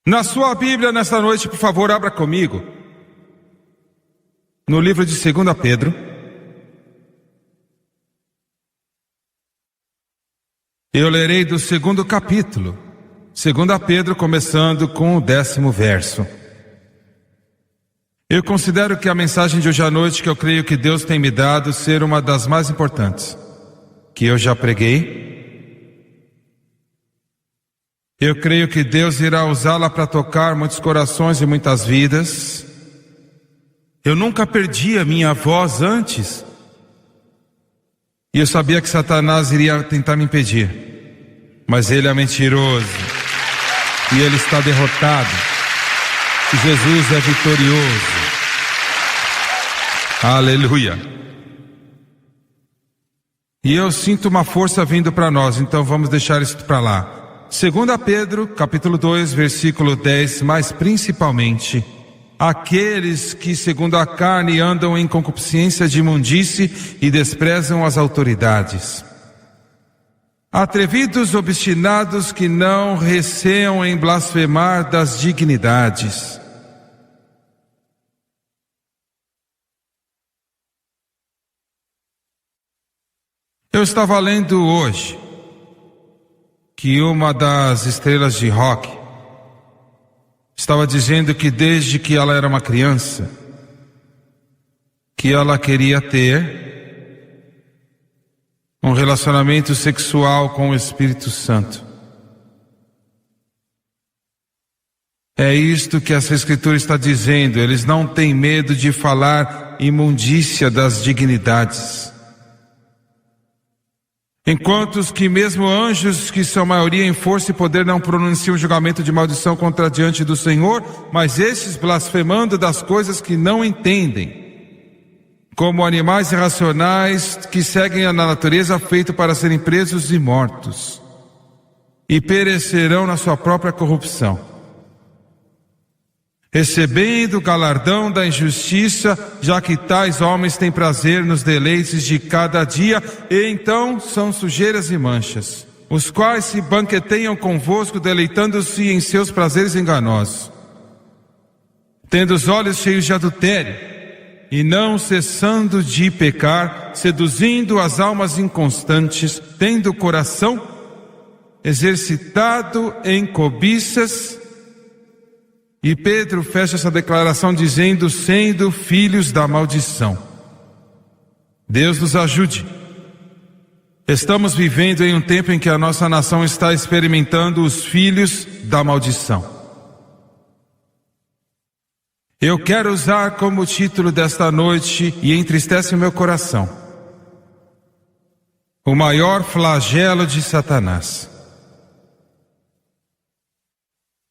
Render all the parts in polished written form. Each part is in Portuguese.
Na sua Bíblia, nesta noite, por favor, abra comigo no livro de 2 Pedro. Eu lerei do 2º capítulo, 2 Pedro, começando com o 10º verso. Eu considero que a mensagem de hoje à noite, que eu creio que Deus tem me dado, ser uma das mais importantes que eu já preguei. Eu creio que Deus irá usá-la para tocar muitos corações e muitas vidas. Eu nunca perdi a minha voz antes, e eu sabia que Satanás iria tentar me impedir, mas ele é mentiroso, e ele está derrotado, e Jesus é vitorioso. Aleluia. E eu sinto uma força vindo para nós, então vamos deixar isso para lá. 2 Pedro, capítulo 2, versículo 10, mas principalmente aqueles que segundo a carne andam em concupiscência de imundície e desprezam as autoridades. Atrevidos, obstinados, que não receiam em blasfemar das dignidades. Eu estava lendo hoje que uma das estrelas de rock estava dizendo que desde que ela era uma criança, que ela queria ter um relacionamento sexual com o Espírito Santo. É isto que essa escritura está dizendo. Eles não têm medo de falar imundícia das dignidades. Enquanto os que mesmo anjos, que são maioria em força e poder, não pronunciam julgamento de maldição contra diante do Senhor, mas esses blasfemando das coisas que não entendem, como animais irracionais que seguem a natureza feita para serem presos e mortos, e perecerão na sua própria corrupção, recebendo o galardão da injustiça, já que tais homens têm prazer nos deleites de cada dia, e então são sujeiras e manchas, os quais se banqueteiam convosco, deleitando-se em seus prazeres enganosos, tendo os olhos cheios de adultério, e não cessando de pecar, seduzindo as almas inconstantes, tendo o coração exercitado em cobiças. E Pedro fecha essa declaração dizendo: sendo filhos da maldição. Deus nos ajude. Estamos vivendo em um tempo em que a nossa nação está experimentando os filhos da maldição. Eu quero usar como título desta noite, e entristece o meu coração, o maior flagelo de Satanás.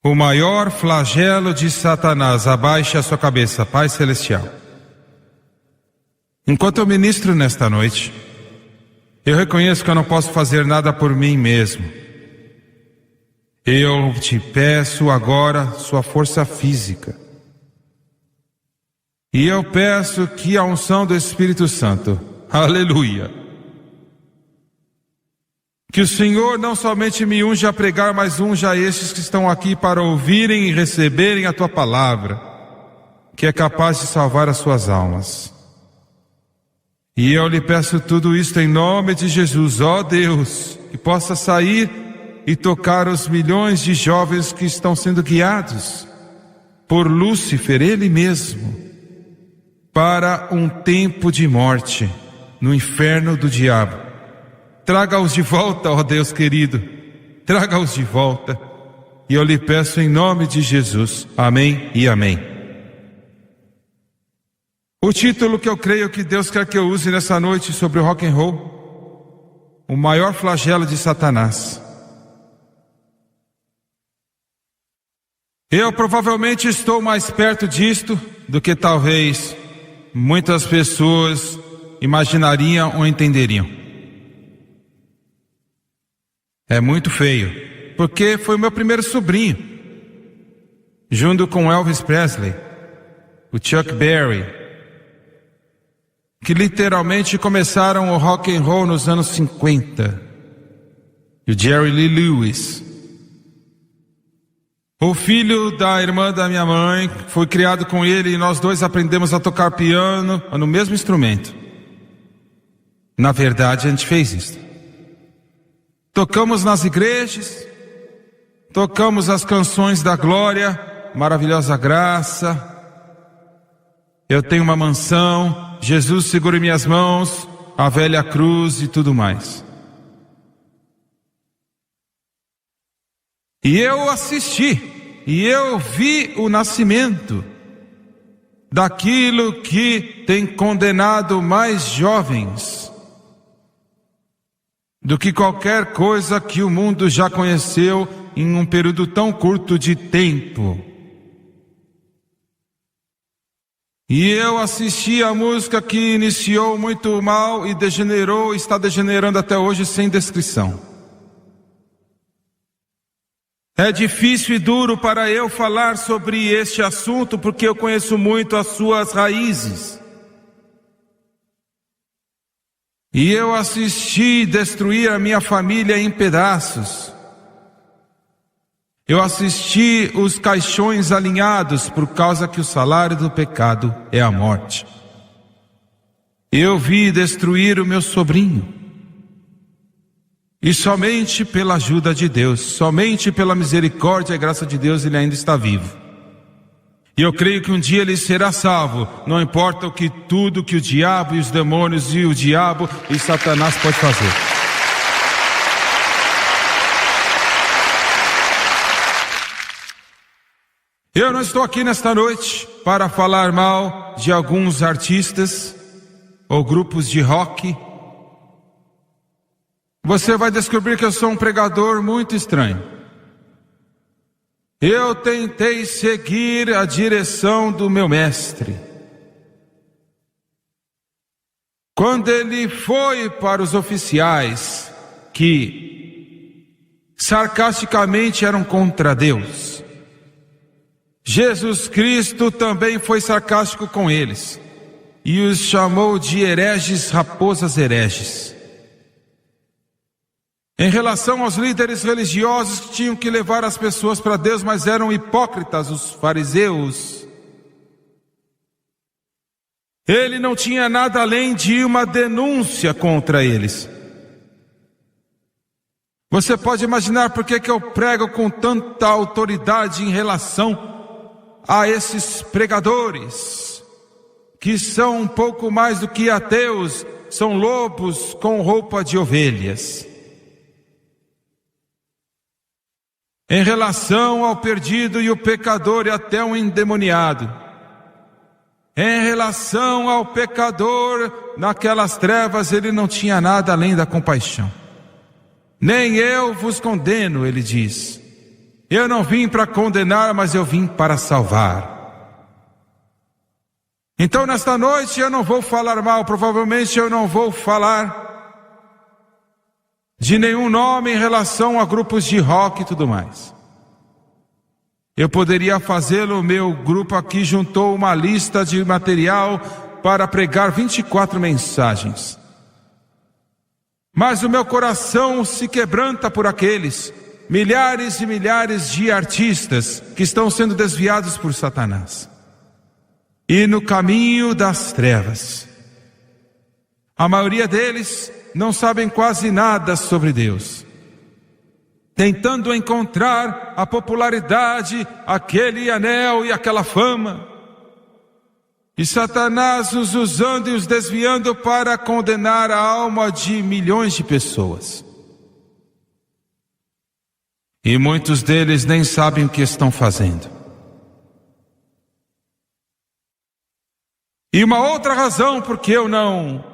O maior flagelo de Satanás. Abaixe a sua cabeça, Pai Celestial. Enquanto eu ministro nesta noite, eu reconheço que eu não posso fazer nada por mim mesmo. Eu te peço agora sua força física. E eu peço que a unção do Espírito Santo, aleluia, que o Senhor não somente me unja a pregar, mas unja estes que estão aqui para ouvirem e receberem a Tua palavra, que é capaz de salvar as suas almas. E eu lhe peço tudo isto em nome de Jesus, ó Deus, que possa sair e tocar os milhões de jovens que estão sendo guiados por Lúcifer, ele mesmo, para um tempo de morte no inferno do diabo. Traga-os de volta, ó Deus querido, traga-os de volta, e eu lhe peço em nome de Jesus, amém e amém. O título que eu creio que Deus quer que eu use nessa noite sobre o rock and roll, o maior flagelo de Satanás. Eu provavelmente estou mais perto disto do que talvez muitas pessoas imaginariam ou entenderiam. É muito feio, porque foi o meu primeiro sobrinho, junto com Elvis Presley, o Chuck Berry, que literalmente começaram o rock and roll nos anos 50, e o Jerry Lee Lewis. O filho da irmã da minha mãe foi criado com ele e nós dois aprendemos a tocar piano no mesmo instrumento. Na verdade, a gente fez isso. Tocamos nas igrejas, tocamos as canções da glória, maravilhosa graça. Eu tenho uma mansão, Jesus segura em minhas mãos, a velha cruz e tudo mais. E eu assisti, e eu vi o nascimento daquilo que tem condenado mais jovens do que qualquer coisa que o mundo já conheceu em um período tão curto de tempo. E eu assisti a música que iniciou muito mal e degenerou, está degenerando até hoje sem descrição. É difícil e duro para eu falar sobre este assunto porque eu conheço muito as suas raízes. E eu assisti destruir a minha família em pedaços. Eu assisti os caixões alinhados por causa que o salário do pecado é a morte. Eu vi destruir o meu sobrinho. E somente pela ajuda de Deus, somente pela misericórdia e graça de Deus ele ainda está vivo. E eu creio que um dia ele será salvo, não importa tudo que o diabo e os demônios e o diabo e Satanás pode fazer. Eu não estou aqui nesta noite para falar mal de alguns artistas ou grupos de rock. Você vai descobrir que eu sou um pregador muito estranho. Eu tentei seguir a direção do meu mestre. Quando ele foi para os oficiais que sarcasticamente eram contra Deus, Jesus Cristo também foi sarcástico com eles e os chamou de hereges, raposas hereges. Em relação aos líderes religiosos que tinham que levar as pessoas para Deus, mas eram hipócritas, os fariseus, ele não tinha nada além de uma denúncia contra eles. Você pode imaginar por que eu prego com tanta autoridade em relação a esses pregadores, que são um pouco mais do que ateus, são lobos com roupa de ovelhas. Em relação ao perdido e o pecador e até um endemoniado. Em relação ao pecador, naquelas trevas ele não tinha nada além da compaixão. Nem eu vos condeno, ele diz. Eu não vim para condenar, mas eu vim para salvar. Então nesta noite eu não vou falar mal, provavelmente eu não vou falar de nenhum nome em relação a grupos de rock e tudo mais. Eu poderia fazê-lo, meu grupo aqui juntou uma lista de material para pregar 24 mensagens. Mas o meu coração se quebranta por aqueles milhares e milhares de artistas que estão sendo desviados por Satanás. E no caminho das trevas. A maioria deles não sabem quase nada sobre Deus, tentando encontrar a popularidade, aquele anel e aquela fama, e Satanás os usando e os desviando para condenar a alma de milhões de pessoas. E muitos deles nem sabem o que estão fazendo. E uma outra razão porque eu não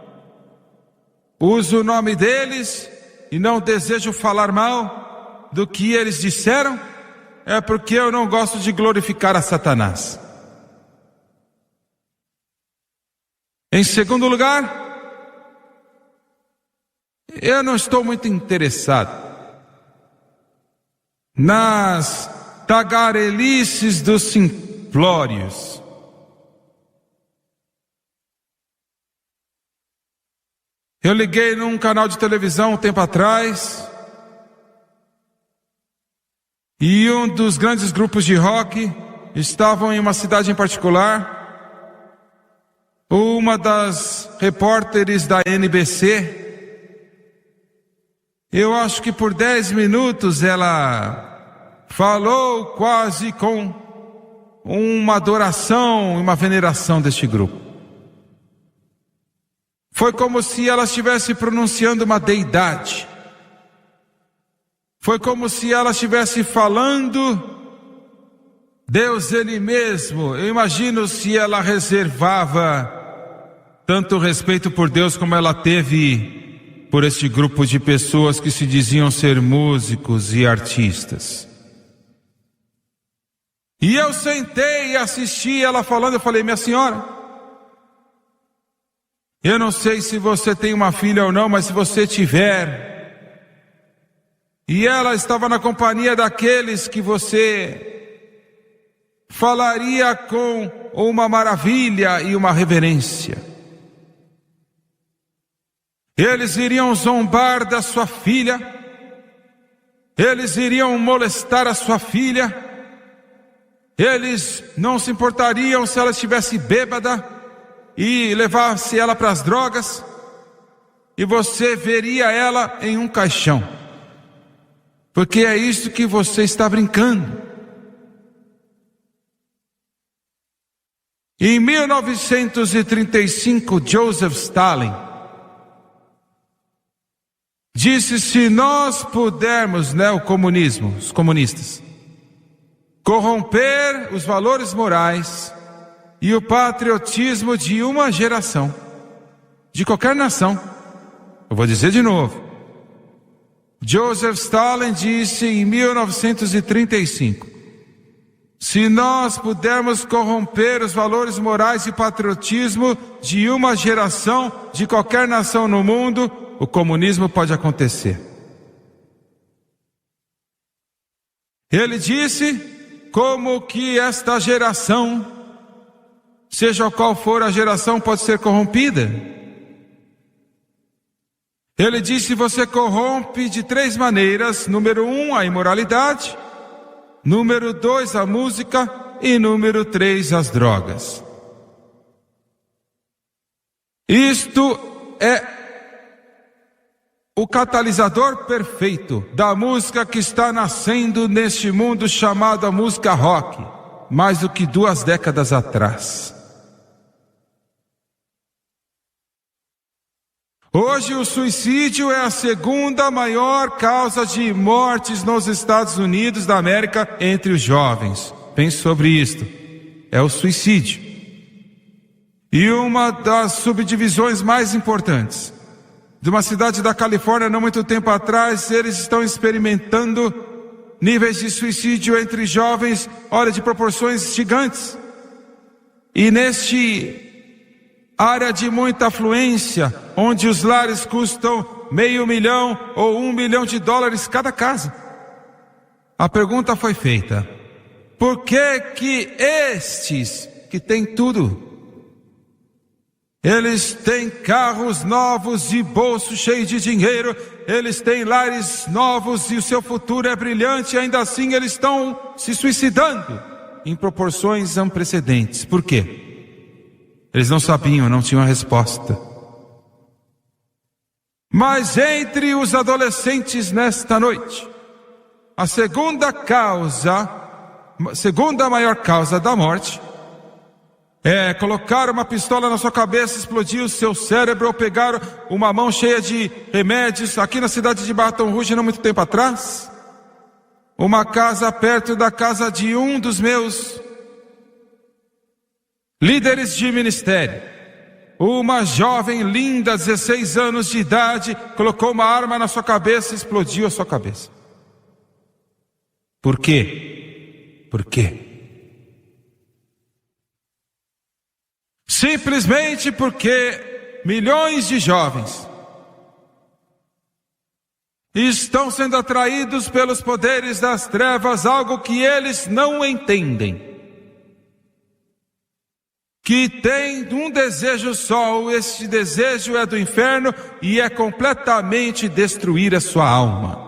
uso o nome deles e não desejo falar mal do que eles disseram, é porque eu não gosto de glorificar a Satanás. Em segundo lugar, eu não estou muito interessado nas tagarelices dos simplórios. Eu liguei num canal de televisão um tempo atrás E um dos grandes grupos de rock estavam em uma cidade em particular. Uma das repórteres da NBC, eu acho que por 10 minutos ela falou quase com uma adoração, uma veneração deste grupo. Foi como se ela estivesse pronunciando uma deidade. Foi como se ela estivesse falando Deus Ele mesmo. Eu imagino se ela reservava tanto respeito por Deus como ela teve por este grupo de pessoas que se diziam ser músicos e artistas. E eu sentei e assisti ela falando. Eu falei: minha senhora, eu não sei se você tem uma filha ou não, mas se você tiver, e ela estava na companhia daqueles que você falaria com uma maravilha e uma reverência, eles iriam zombar da sua filha, eles iriam molestar a sua filha, eles não se importariam se ela estivesse bêbada e levasse ela para as drogas, e você veria ela em um caixão, porque é isso que você está brincando. Em 1935, Joseph Stalin disse: se nós pudermos, o comunismo, os comunistas, corromper os valores morais e o patriotismo de uma geração, de qualquer nação, eu vou dizer de novo, Joseph Stalin disse em 1935, se nós pudermos corromper os valores morais e patriotismo de uma geração, de qualquer nação no mundo, o comunismo pode acontecer. Ele disse como que esta geração, seja qual for a geração, pode ser corrompida. Ele disse: você corrompe de 3 maneiras. Número 1, a imoralidade. Número 2, a música. E número 3, as drogas. Isto é o catalisador perfeito da música que está nascendo neste mundo chamado a música rock, mais do que 2 décadas atrás. Hoje o suicídio é a 2ª maior causa de mortes nos Estados Unidos da América entre os jovens. Pense sobre isto. É o suicídio. E uma das subdivisões mais importantes de uma cidade da Califórnia, não muito tempo atrás, eles estão experimentando níveis de suicídio entre jovens, olha, de proporções gigantes. E neste área de muita afluência, onde os lares custam $500 mil ou $1 milhão cada casa, a pergunta foi feita: por que que estes que têm tudo, eles têm carros novos e bolsos cheios de dinheiro, eles têm lares novos e o seu futuro é brilhante, e ainda assim eles estão se suicidando em proporções sem precedentes? Por quê? Eles não sabiam, não tinham a resposta. Mas entre os adolescentes nesta noite, a segunda maior causa da morte é colocar uma pistola na sua cabeça, explodir o seu cérebro, ou pegar uma mão cheia de remédios. Aqui na cidade de Baton Rouge, não muito tempo atrás, uma casa perto da casa de um dos meus líderes de ministério, uma jovem linda, 16 anos de idade, colocou uma arma na sua cabeça e explodiu a sua cabeça. Por quê? Por quê? Simplesmente porque milhões de jovens estão sendo atraídos pelos poderes das trevas, algo que eles não entendem, que tem um desejo só. Esse desejo é do inferno e é completamente destruir a sua alma.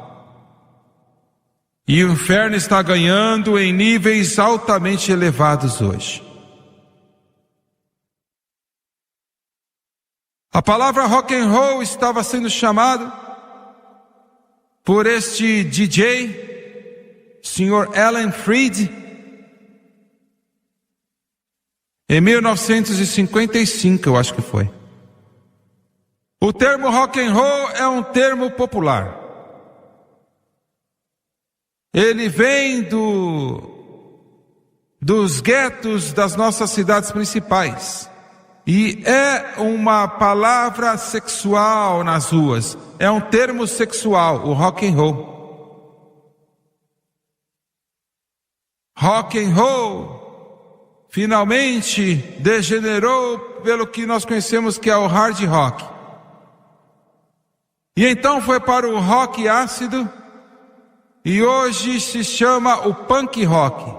E o inferno está ganhando em níveis altamente elevados hoje. A palavra rock and roll estava sendo chamada por este DJ, Sr. Alan Freed, em 1955, eu acho que foi. O termo rock and roll é um termo popular. Ele vem dos guetos das nossas cidades principais. E é uma palavra sexual nas ruas. É um termo sexual, o rock and roll. Rock and roll finalmente degenerou pelo que nós conhecemos que é o hard rock. E então foi para o rock ácido. E hoje se chama o punk rock.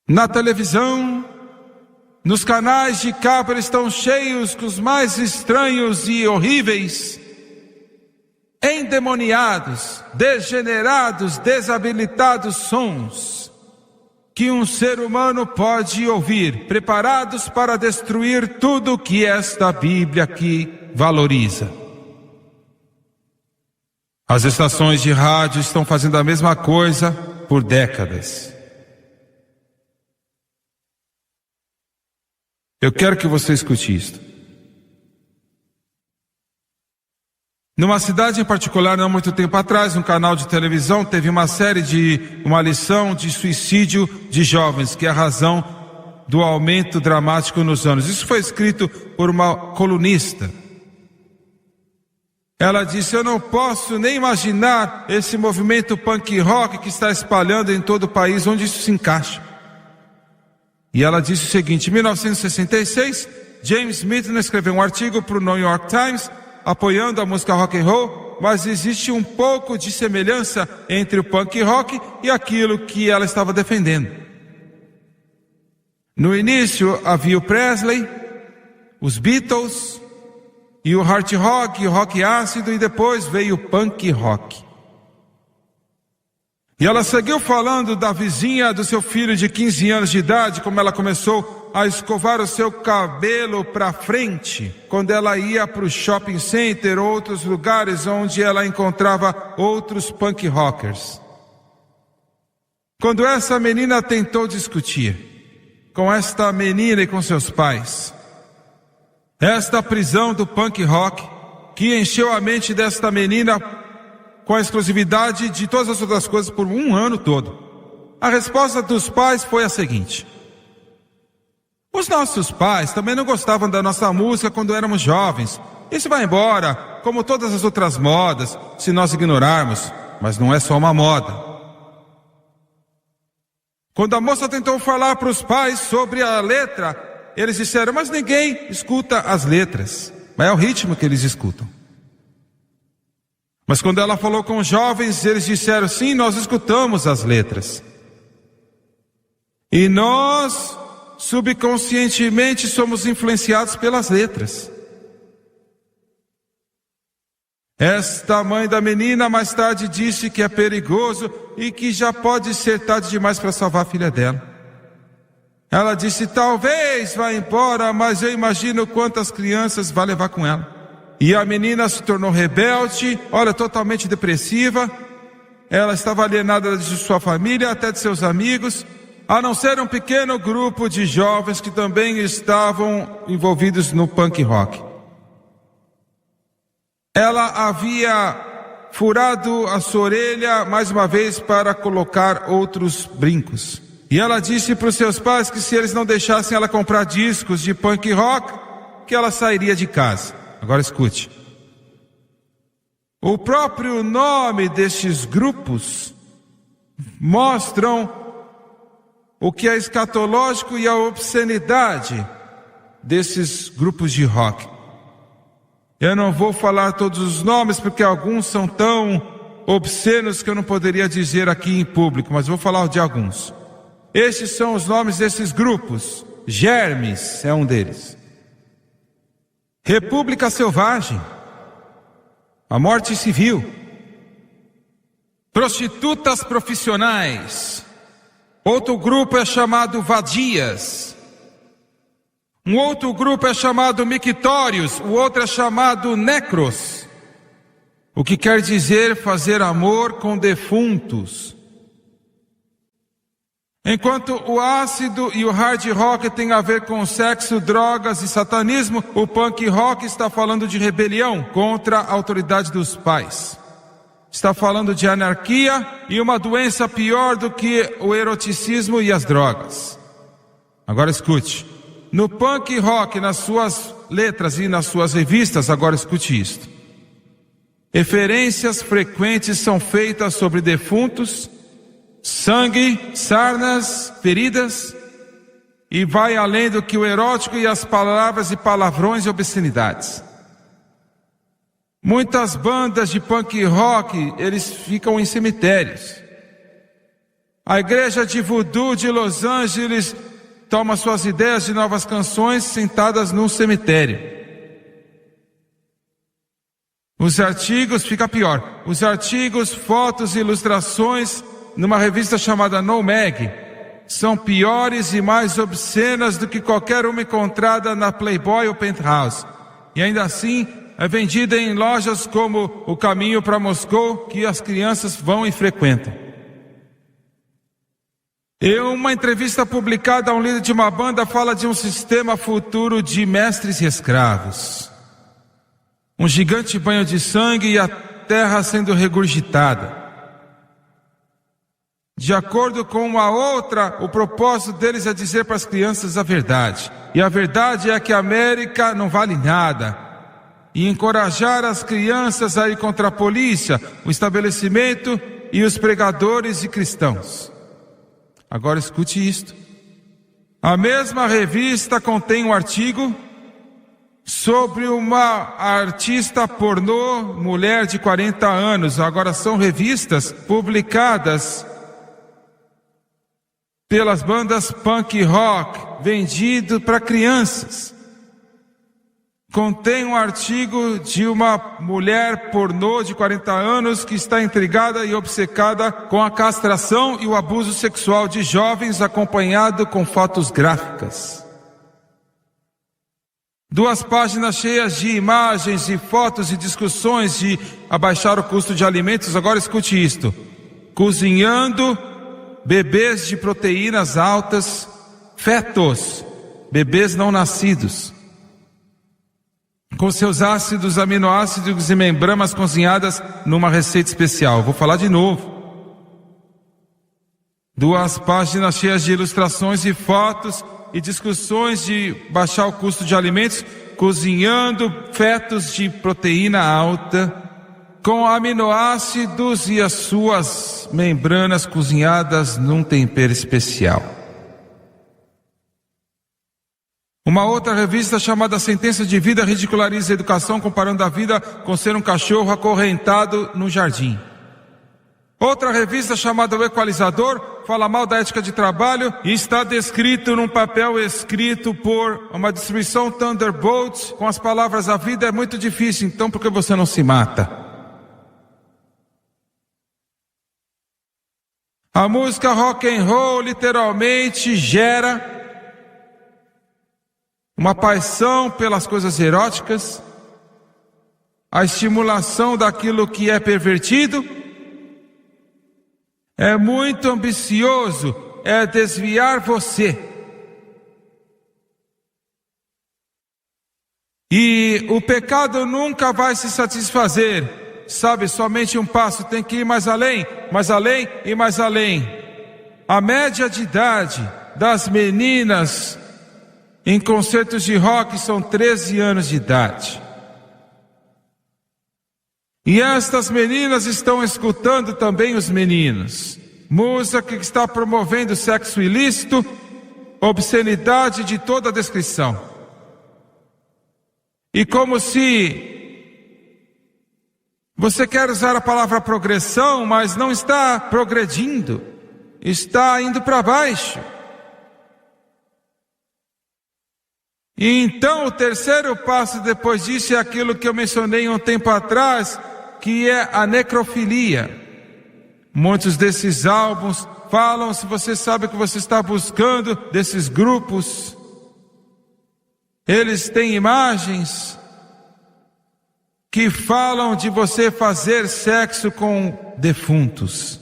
Na televisão, nos canais de cabo, eles estão cheios com os mais estranhos e horríveis, endemoniados, degenerados, desabilitados sons que um ser humano pode ouvir, preparados para destruir tudo que esta Bíblia aqui valoriza. As estações de rádio estão fazendo a mesma coisa por décadas. Eu quero que você escute isto. Numa cidade em particular, não há muito tempo atrás, um canal de televisão teve uma lição de suicídio de jovens, que é a razão do aumento dramático nos anos. Isso foi escrito por uma colunista. Ela disse: eu não posso nem imaginar esse movimento punk rock que está espalhando em todo o país, onde isso se encaixa. E ela disse o seguinte: em 1966, James Michener escreveu um artigo para o New York Times, apoiando a música rock and roll, mas existe um pouco de semelhança entre o punk rock e aquilo que ela estava defendendo. No início havia o Presley, os Beatles, e o hard rock, e o rock ácido, e depois veio o punk rock. E ela seguiu falando da vizinha do seu filho de 15 anos de idade, como ela começou a escovar o seu cabelo para frente, quando ela ia para o shopping center ou outros lugares onde ela encontrava outros punk rockers. Quando essa menina tentou discutir com esta menina e com seus pais, esta prisão do punk rock, que encheu a mente desta menina com a exclusividade de todas as outras coisas por um ano todo. A resposta dos pais foi a seguinte: os nossos pais também não gostavam da nossa música quando éramos jovens. Isso vai embora, como todas as outras modas, se nós ignorarmos. Mas não é só uma moda. Quando a moça tentou falar para os pais sobre a letra, eles disseram: mas ninguém escuta as letras, mas é o ritmo que eles escutam. Mas quando ela falou com os jovens, eles disseram: sim, nós escutamos as letras. E nós, subconscientemente, somos influenciados pelas letras. Esta mãe da menina mais tarde disse que é perigoso e que já pode ser tarde demais para salvar a filha dela. Ela disse: talvez vá embora, mas eu imagino quantas crianças vai levar com ela. E a menina se tornou rebelde, totalmente depressiva. Ela estava alienada de sua família, até de seus amigos, a não ser um pequeno grupo de jovens que também estavam envolvidos no punk rock. Ela havia furado a sua orelha mais uma vez para colocar outros brincos. E ela disse para os seus pais que se eles não deixassem ela comprar discos de punk rock, que ela sairia de casa. Agora escute. O próprio nome destes grupos mostram o que é escatológico e a obscenidade desses grupos de rock. Eu não vou falar todos os nomes porque alguns são tão obscenos que eu não poderia dizer aqui em público, mas vou falar de alguns. Estes são os nomes desses grupos. Germes é um deles. República Selvagem, a Morte Civil, prostitutas profissionais. Outro grupo é chamado vadias. Um outro grupo é chamado mictórios, o outro é chamado necros, o que quer dizer fazer amor com defuntos. Enquanto o ácido e o hard rock têm a ver com sexo, drogas e satanismo, o punk rock está falando de rebelião contra a autoridade dos pais. Está falando de anarquia e uma doença pior do que o eroticismo e as drogas. Agora escute. No punk rock, nas suas letras e nas suas revistas, agora escute isto. Referências frequentes são feitas sobre defuntos, sangue, sarnas, feridas, e vai além do que o erótico e as palavras e palavrões e obscenidades. Muitas bandas de punk rock, eles ficam em cemitérios. A igreja de voodoo de Los Angeles toma suas ideias de novas canções sentadas num cemitério. Os artigos, fica pior, os artigos, fotos e ilustrações numa revista chamada No Mag são piores e mais obscenas do que qualquer uma encontrada na Playboy ou Penthouse. E ainda assim é vendida em lojas como O Caminho para Moscou, que as crianças vão e frequentam. Em uma entrevista publicada, um líder de uma banda fala de um sistema futuro de mestres e escravos. Um gigante banho de sangue e a terra sendo regurgitada. De acordo com uma outra, o propósito deles é dizer para as crianças a verdade. E a verdade é que a América não vale nada. E encorajar as crianças a ir contra a polícia, o estabelecimento e os pregadores e cristãos. Agora escute isto. A mesma revista contém um artigo sobre uma artista pornô, mulher de 40 anos. Agora são revistas publicadas pelas bandas punk rock, vendido para crianças. Contém um artigo de uma mulher pornô de 40 anos que está intrigada e obcecada com a castração e o abuso sexual de jovens, acompanhado com fotos gráficas. 2 páginas cheias de imagens e fotos e discussões de abaixar o custo de alimentos. Agora escute isto. Cozinhando bebês de proteínas altas, fetos, bebês não nascidos, com seus ácidos, aminoácidos e membranas cozinhadas numa receita especial. Vou falar de novo. 2 páginas cheias de ilustrações e fotos e discussões de baixar o custo de alimentos, cozinhando fetos de proteína alta, com aminoácidos e as suas membranas cozinhadas num tempero especial. Uma outra revista chamada Sentença de Vida ridiculariza a educação, comparando a vida com ser um cachorro acorrentado no jardim. Outra revista chamada O Equalizador fala mal da ética de trabalho e está descrito num papel escrito por uma distribuição Thunderbolt com as palavras: a vida é muito difícil, então por que você não se mata? A música rock and roll literalmente gera uma paixão pelas coisas eróticas, a estimulação daquilo que é pervertido. É muito ambicioso, é desviar você. E o pecado nunca vai se satisfazer. Sabe, somente um passo, tem que ir mais além, mais além e mais além. A média de idade das meninas em concertos de rock são 13 anos de idade. E estas meninas estão escutando também os meninos. Música que está promovendo sexo ilícito, obscenidade de toda a descrição. E como se você quer usar a palavra progressão, mas não está progredindo, está indo para baixo. E então o terceiro passo depois disso é aquilo que eu mencionei um tempo atrás, que é a necrofilia. Muitos desses álbuns falam, se você sabe o que você está buscando, desses grupos. Eles têm imagens que falam de você fazer sexo com defuntos.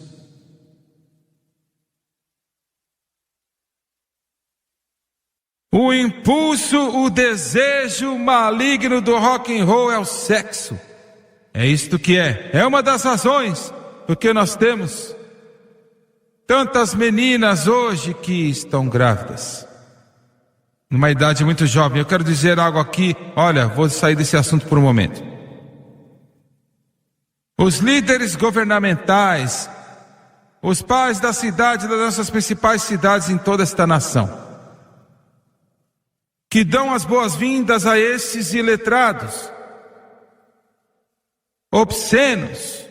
O impulso, o desejo maligno do rock and roll é o sexo. É isto que é. É uma das razões porque nós temos tantas meninas hoje que estão grávidas, numa idade muito jovem. Eu quero dizer algo aqui. Olha, vou sair desse assunto por um momento. Os líderes governamentais, os pais da cidade, das nossas principais cidades em toda esta nação, que dão as boas-vindas a esses iletrados, obscenos,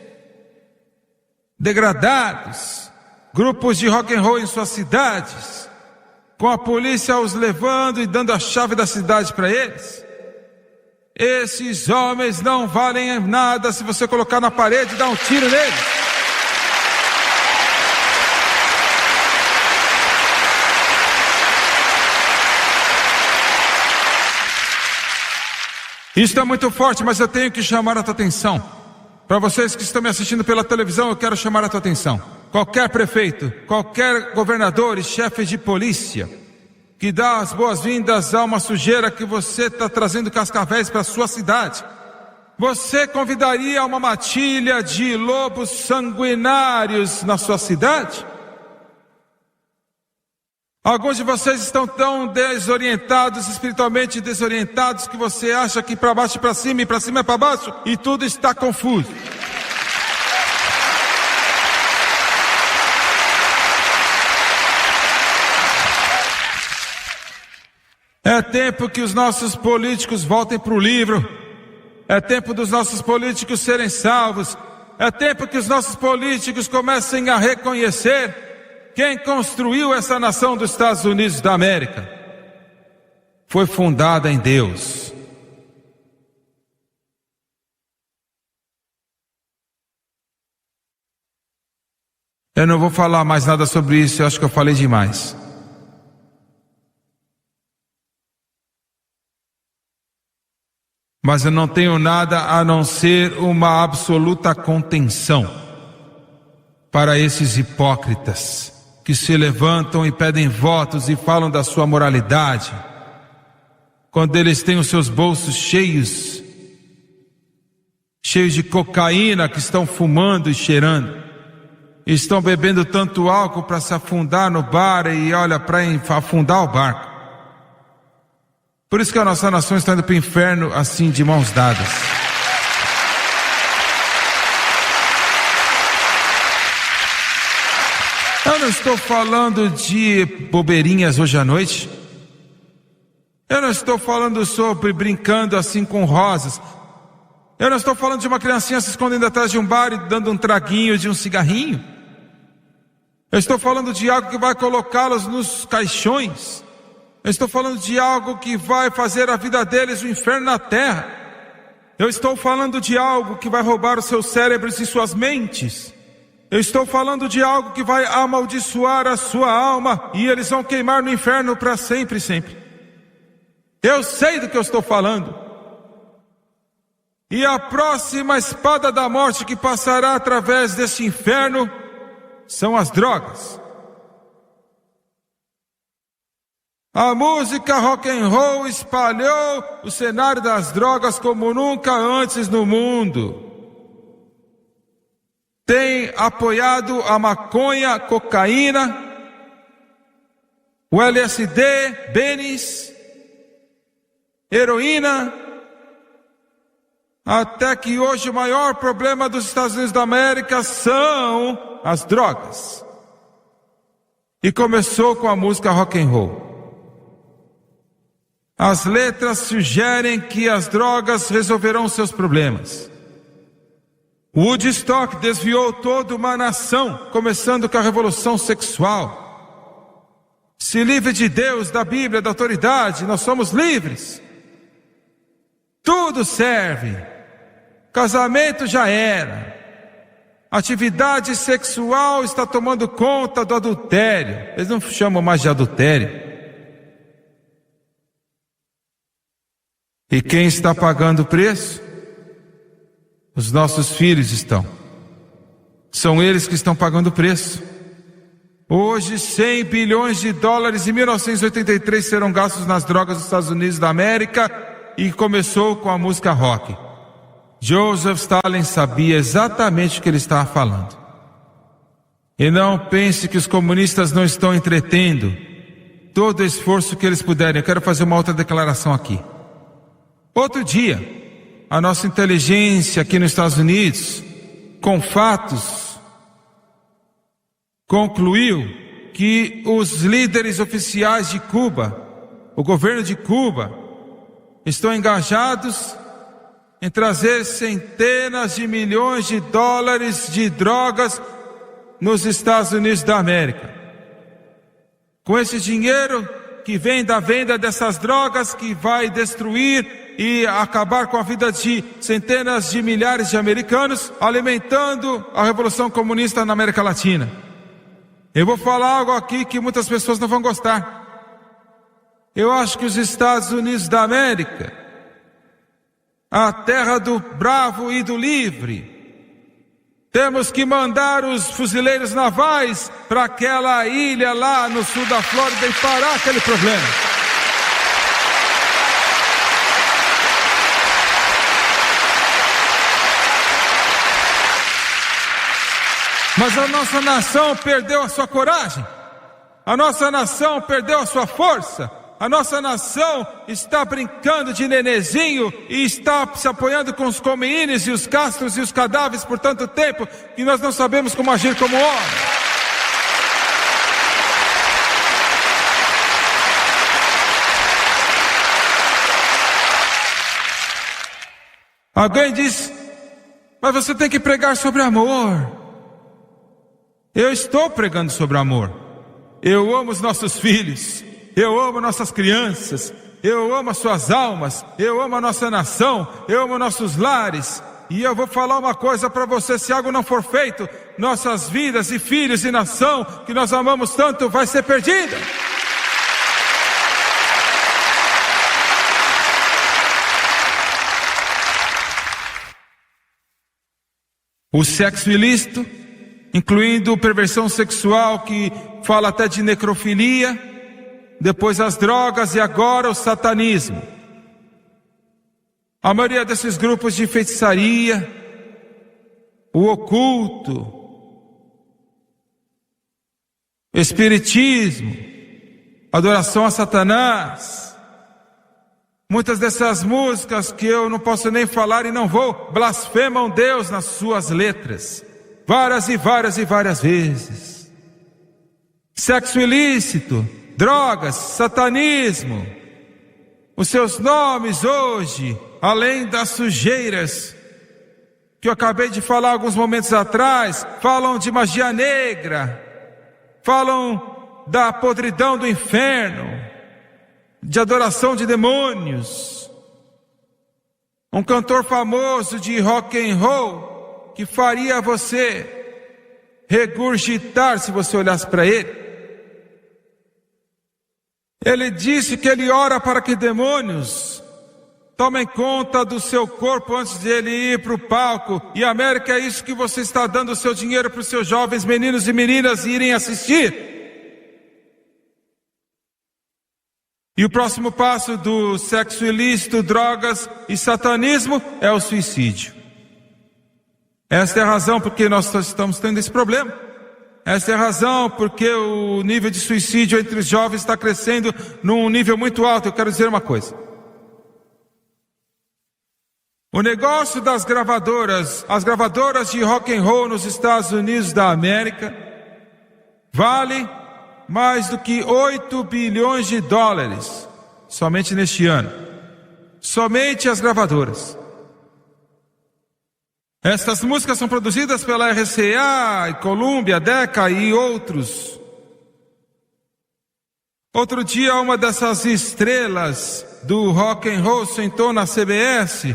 degradados, grupos de rock and roll em suas cidades, com a polícia os levando e dando a chave da cidade para eles. Esses homens não valem nada se você colocar na parede e dar um tiro neles. Isso é muito forte, mas eu tenho que chamar a tua atenção. Para vocês que estão me assistindo pela televisão, eu quero chamar a tua atenção. Qualquer prefeito, qualquer governador e chefe de polícia que dá as boas-vindas a uma sujeira que você está trazendo cascavéis para a sua cidade, você convidaria uma matilha de lobos sanguinários na sua cidade? Alguns de vocês estão tão desorientados, espiritualmente desorientados, que você acha que para baixo é para cima e para cima é para baixo e tudo está confuso. É tempo que os nossos políticos voltem para o livro. É tempo dos nossos políticos serem salvos. É tempo que os nossos políticos comecem a reconhecer quem construiu essa nação dos Estados Unidos da América. Foi fundada em Deus. Eu não vou falar mais nada sobre isso, eu acho que eu falei demais. Mas eu não tenho nada a não ser uma absoluta contenção para esses hipócritas que se levantam e pedem votos e falam da sua moralidade, quando eles têm os seus bolsos cheios de cocaína, que estão fumando e cheirando, estão bebendo tanto álcool para se afundar no bar e olha, para afundar o barco. Por isso que a nossa nação está indo para o inferno assim, de mãos dadas. Eu não estou falando de bobeirinhas hoje à noite. Eu não estou falando sobre brincando assim com rosas. Eu não estou falando de uma criancinha se escondendo atrás de um bar e dando um traguinho de um cigarrinho. Eu estou falando de algo que vai colocá-los nos caixões. Eu estou falando de algo que vai fazer a vida deles um inferno na terra. Eu estou falando de algo que vai roubar os seus cérebros e suas mentes. Eu estou falando de algo que vai amaldiçoar a sua alma e eles vão queimar no inferno para sempre, sempre. Eu sei do que eu estou falando. E a próxima espada da morte que passará através desse inferno são as drogas. A música rock and roll espalhou o cenário das drogas como nunca antes no mundo. Tem apoiado a maconha, cocaína, o LSD, Benis, heroína, até que hoje o maior problema dos Estados Unidos da América são as drogas. E começou com a música rock and roll. As letras sugerem que as drogas resolverão seus problemas. Woodstock desviou toda uma nação, começando com a revolução sexual. Se livre de Deus, da Bíblia, da autoridade, nós somos livres. Tudo serve. Casamento já era. atividade sexual está tomando conta do adultério. Eles não chamam mais de adultério. E quem está pagando o preço? Os nossos filhos estão. São eles que estão pagando o preço. Hoje, 100 bilhões de dólares em 1983 serão gastos nas drogas dos Estados Unidos da América, e começou com a música rock. Joseph Stalin sabia exatamente o que ele estava falando. E não pense que os comunistas não estão entretendo todo o esforço que eles puderem. Eu quero fazer uma outra declaração aqui. Outro dia, a nossa inteligência aqui nos Estados Unidos, com fatos, concluiu que os líderes oficiais de Cuba, o governo de Cuba, estão engajados em trazer centenas de milhões de dólares de drogas nos Estados Unidos da América. Com esse dinheiro que vem da venda dessas drogas, que vai destruir e acabar com a vida de centenas de milhares de americanos, alimentando a Revolução Comunista na América Latina. Eu vou falar algo aqui que muitas pessoas não vão gostar. Eu acho que os Estados Unidos da América, a terra do bravo e do livre, temos que mandar os fuzileiros navais para aquela ilha lá no sul da Flórida e parar aquele problema. Mas a nossa nação perdeu a sua coragem, a nossa nação perdeu a sua força, a nossa nação está brincando de nenezinho e está se apoiando com os Khomeines e os Castros e os cadáveres por tanto tempo que nós não sabemos como agir como homem. Alguém diz, mas você tem que pregar sobre amor. Eu estou pregando sobre amor. Eu amo os nossos filhos, eu amo nossas crianças, eu amo as suas almas, eu amo a nossa nação, eu amo nossos lares. E eu vou falar uma coisa para você: se algo não for feito, nossas vidas e filhos e nação que nós amamos tanto vai ser perdida. O sexo ilícito, incluindo perversão sexual, que fala até de necrofilia, depois as drogas e agora o satanismo. A maioria desses grupos de feitiçaria, o oculto, espiritismo, adoração a Satanás. Muitas dessas músicas que eu não posso nem falar e não vou, blasfemam Deus nas suas letras, várias e várias e várias vezes. Sexo ilícito, drogas, satanismo. Os seus nomes hoje, além das sujeiras que eu acabei de falar alguns momentos atrás, falam de magia negra, falam da podridão do inferno, de adoração de demônios. Um cantor famoso de rock and roll que faria você regurgitar se você olhasse para ele. Ele disse que ele ora para que demônios tomem conta do seu corpo antes de ele ir para o palco. E América, é isso que você está dando o seu dinheiro para os seus jovens meninos e meninas irem assistir. E o próximo passo do sexo ilícito, drogas e satanismo é o suicídio. Esta é a razão porque nós estamos tendo esse problema. Esta é a razão porque o nível de suicídio entre os jovens está crescendo num nível muito alto. Eu quero dizer uma coisa. O negócio das gravadoras, as gravadoras de rock and roll nos Estados Unidos da América, vale mais do que 8 bilhões de dólares, somente neste ano. Somente as gravadoras. Estas músicas são produzidas pela RCA, Columbia, Decca e outros. Outro dia, uma dessas estrelas do rock and roll sentou na CBS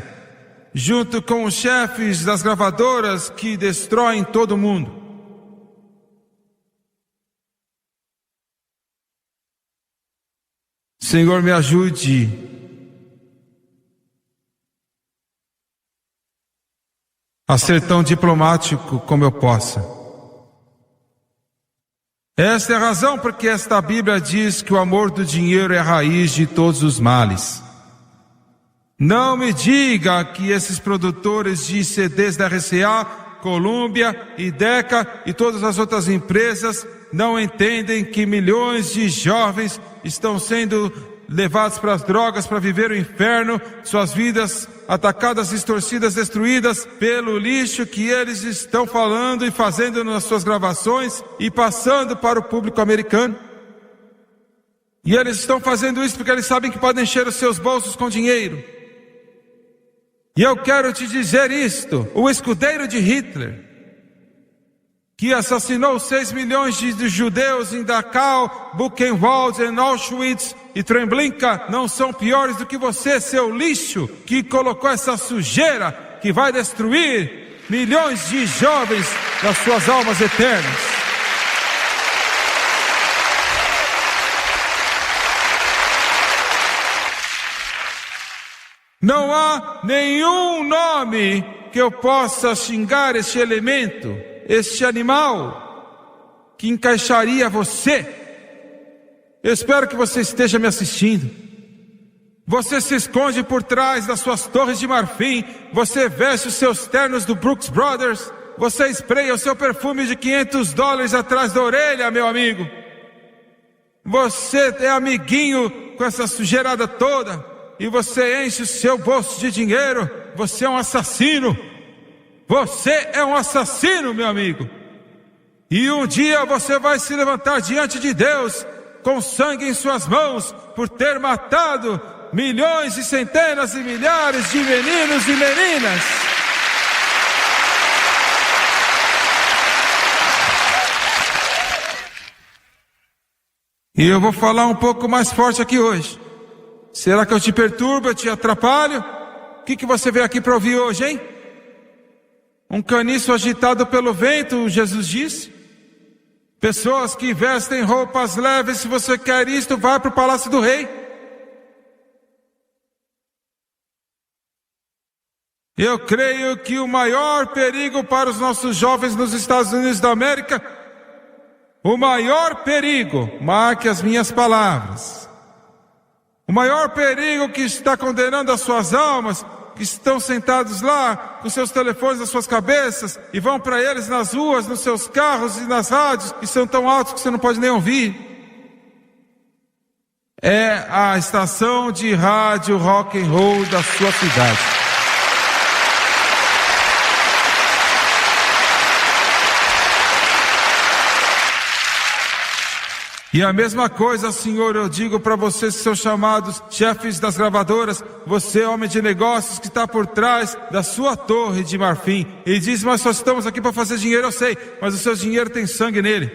junto com os chefes das gravadoras que destroem todo mundo. Senhor, me ajude a ser tão diplomático como eu possa. Esta é a razão porque esta Bíblia diz que o amor do dinheiro é a raiz de todos os males. Não me diga que esses produtores de CDs da RCA, Columbia e Decca e todas as outras empresas não entendem que milhões de jovens estão sendo levados para as drogas para viver o inferno, suas vidas atacadas, distorcidas, destruídas pelo lixo que eles estão falando e fazendo nas suas gravações e passando para o público americano. E eles estão fazendo isso porque eles sabem que podem encher os seus bolsos com dinheiro. E eu quero te dizer isto: o escudeiro de Hitler, que assassinou 6 milhões de judeus em Dachau, Buchenwald, em Auschwitz e Treblinka, não são piores do que você, seu lixo, que colocou essa sujeira que vai destruir milhões de jovens das suas almas eternas. Não há nenhum nome que eu possa xingar este elemento, este animal, que encaixaria você. Eu espero que você esteja me assistindo. Você se esconde por trás das suas torres de marfim, você veste os seus ternos do Brooks Brothers, você espreia o seu perfume de $500 atrás da orelha, meu amigo. Você é amiguinho com essa sujeirada toda, e você enche o seu bolso de dinheiro. Você é um assassino. Você é um assassino, meu amigo. E um dia você vai se levantar diante de Deus com sangue em suas mãos por ter matado milhões e centenas e milhares de meninos e meninas. E eu vou falar um pouco mais forte aqui hoje. Será que eu te perturbo, eu te atrapalho? O que você veio aqui para ouvir hoje, hein? Um caniço agitado pelo vento, Jesus disse. Pessoas que vestem roupas leves, se você quer isto, vá para o palácio do rei. Eu creio que o maior perigo para os nossos jovens nos Estados Unidos da América, o maior perigo, marque as minhas palavras, o maior perigo que está condenando as suas almas, que estão sentados lá com seus telefones nas suas cabeças e vão para eles nas ruas, nos seus carros e nas rádios, que são tão altos que você não pode nem ouvir, é a estação de rádio rock and roll da sua cidade. E a mesma coisa, Senhor, eu digo para vocês que são chamados chefes das gravadoras, você, homem de negócios que está por trás da sua torre de marfim, e diz: mas só estamos aqui para fazer dinheiro. Eu sei, mas o seu dinheiro tem sangue nele,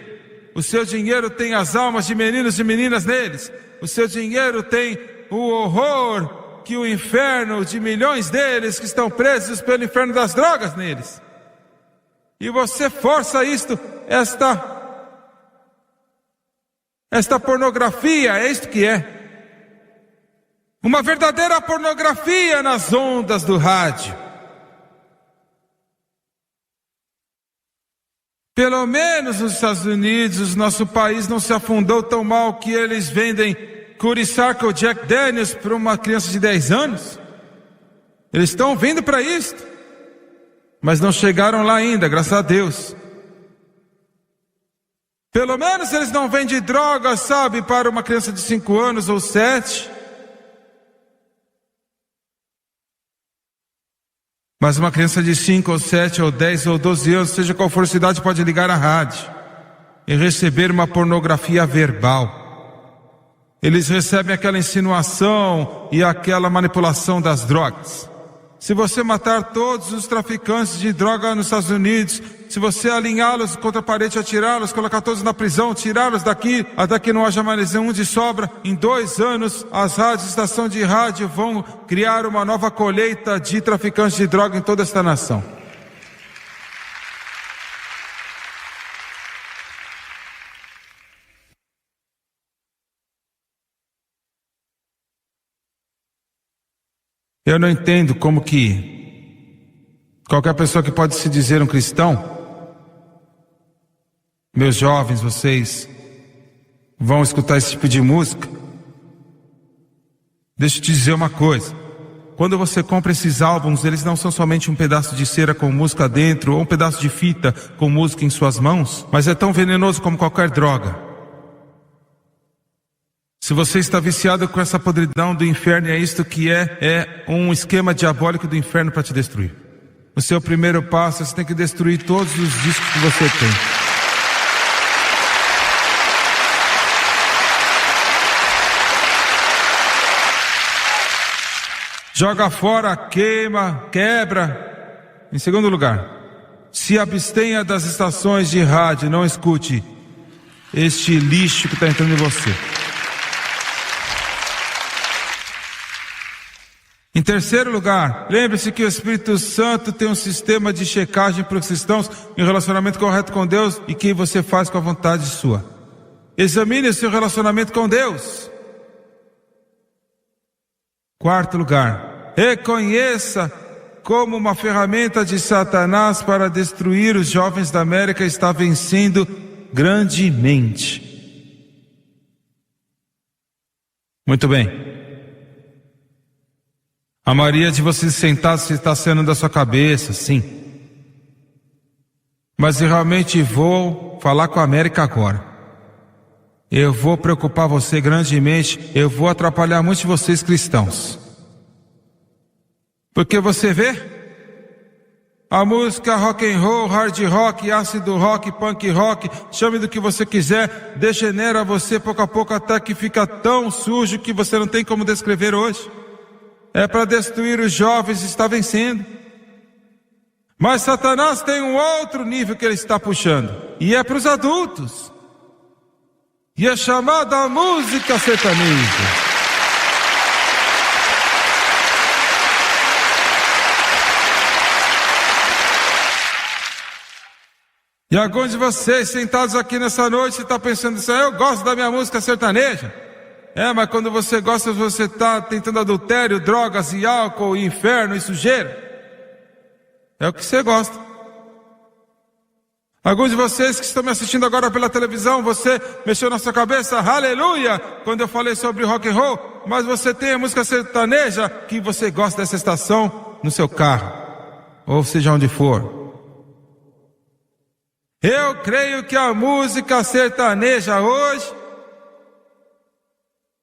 o seu dinheiro tem as almas de meninos e meninas neles, o seu dinheiro tem o horror que o inferno de milhões deles que estão presos pelo inferno das drogas neles. E você força isto, esta pornografia, é isto que é. Uma verdadeira pornografia nas ondas do rádio. Pelo menos nos Estados Unidos, nosso país não se afundou tão mal que eles vendem Curiçaca ou Jack Daniels para uma criança de 10 anos. Eles estão vindo para isto, mas não chegaram lá ainda, graças a Deus. Pelo menos eles não vendem drogas, sabe, para uma criança de 5 anos ou 7. Mas uma criança de 5 ou 7 ou 10 ou 12 anos, seja qual for a cidade, pode ligar à rádio e receber uma pornografia verbal. Eles recebem aquela insinuação e aquela manipulação das drogas. Se você matar todos os traficantes de droga nos Estados Unidos, se você alinhá-los contra a parede, atirá-los, colocar todos na prisão, tirá-los daqui, até que não haja mais nenhum de sobra, em 2 anos, as rádios, estação de rádio vão criar uma nova colheita de traficantes de droga em toda esta nação. Eu não entendo como que qualquer pessoa que pode se dizer um cristão, meus jovens, vocês vão escutar esse tipo de música. Deixa eu te dizer uma coisa. Quando você compra esses álbuns, eles não são somente um pedaço de cera com música dentro, ou um pedaço de fita com música em suas mãos, mas é tão venenoso como qualquer droga. Se você está viciado com essa podridão do inferno, é isto que é um esquema diabólico do inferno para te destruir. O seu primeiro passo, você tem que destruir todos os discos que você tem. Joga fora, queima, quebra. Em segundo lugar, se abstenha das estações de rádio, não escute este lixo que está entrando em você. Em terceiro lugar, lembre-se que o Espírito Santo tem um sistema de checagem para os cristãos em relacionamento correto com Deus e que você faz com a vontade sua. Examine o seu relacionamento com Deus. Quarto lugar, reconheça como uma ferramenta de Satanás para destruir os jovens da América está vencendo grandemente. Muito bem. A maioria de vocês sentados está saindo da sua cabeça, sim. Mas eu realmente vou falar com a América agora. Eu vou preocupar você grandemente, eu vou atrapalhar muitos de vocês cristãos. Porque você vê, a música rock and roll, hard rock, ácido rock, punk rock, chame do que você quiser, degenera você pouco a pouco até que fica tão sujo que você não tem como descrever hoje. É para destruir os jovens, está vencendo. Mas Satanás tem um outro nível que ele está puxando, e é para os adultos. E é chamada música sertaneja. E alguns de vocês sentados aqui nessa noite está pensando assim: eu gosto da minha música sertaneja. Mas quando você gosta, você está tentando adultério, drogas e álcool, e inferno e sujeira. É o que você gosta. Alguns de vocês que estão me assistindo agora pela televisão, você mexeu na sua cabeça, aleluia, quando eu falei sobre rock and roll, mas você tem a música sertaneja que você gosta dessa estação no seu carro, ou seja onde for. Eu creio que a música sertaneja hoje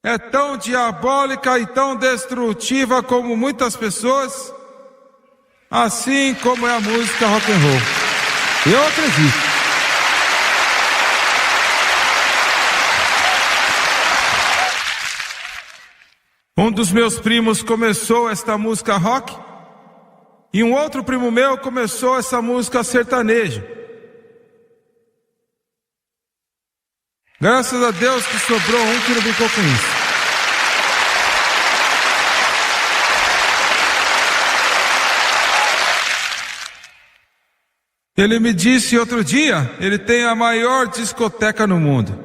é tão diabólica e tão destrutiva como muitas pessoas, assim como é a música rock and roll. Eu acredito. Um dos meus primos começou esta música rock e um outro primo meu começou essa música sertaneja. Graças a Deus que sobrou um que não brincou com isso. Ele me disse outro dia, ele tem a maior discoteca no mundo.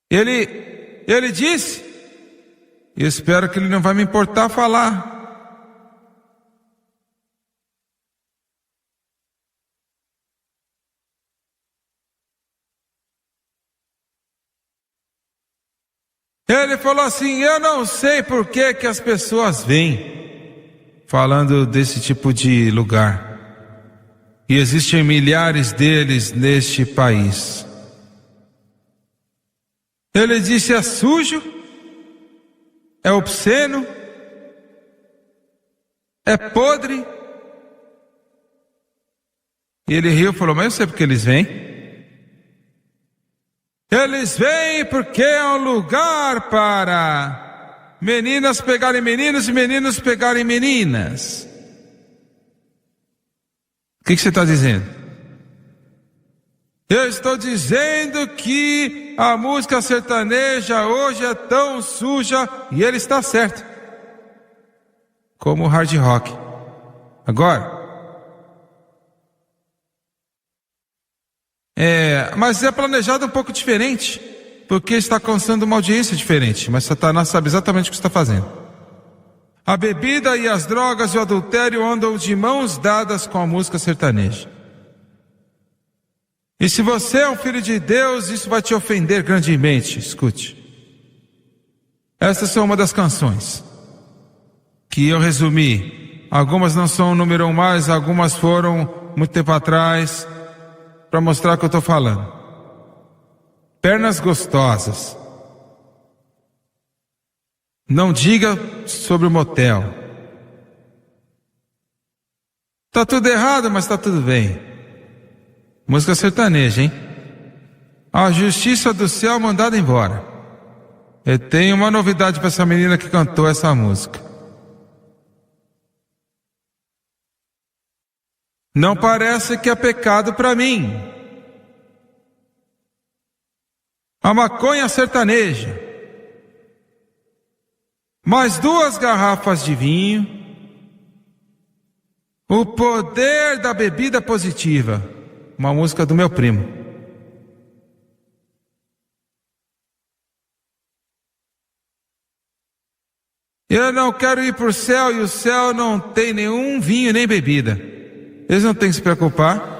Ele disse, e espero que ele não vai me importar falar. Ele falou assim: eu não sei por que as pessoas vêm falando desse tipo de lugar. E existem milhares deles neste país. Ele disse: é sujo, é obsceno, é podre. E ele riu e falou: mas eu sei por que eles vêm. Eles vêm porque é um lugar para meninas pegarem meninos e meninos pegarem meninas. O que você está dizendo? Eu estou dizendo que a música sertaneja hoje é tão suja, e ele está certo, como o hard rock. Agora, mas é planejado um pouco diferente, porque está alcançando uma audiência diferente, mas Satanás sabe exatamente o que está fazendo. A bebida e as drogas e o adultério andam de mãos dadas com a música sertaneja. E se você é um filho de Deus, isso vai te ofender grandemente. Escute. Essas são uma das canções que eu resumi. Algumas não são o número 1 mais, algumas foram muito tempo atrás, para mostrar o que eu estou falando. Pernas gostosas. Não diga sobre o motel. Tá tudo errado, mas tá tudo bem. Música sertaneja, hein? A justiça do céu mandada embora. Eu tenho uma novidade para essa menina que cantou essa música. Não parece que é pecado para mim. A maconha sertaneja. Mais 2 garrafas de vinho. O poder da bebida positiva. Uma música do meu primo. Eu não quero ir para o céu, e o céu não tem nenhum vinho nem bebida. Eles não têm que se preocupar.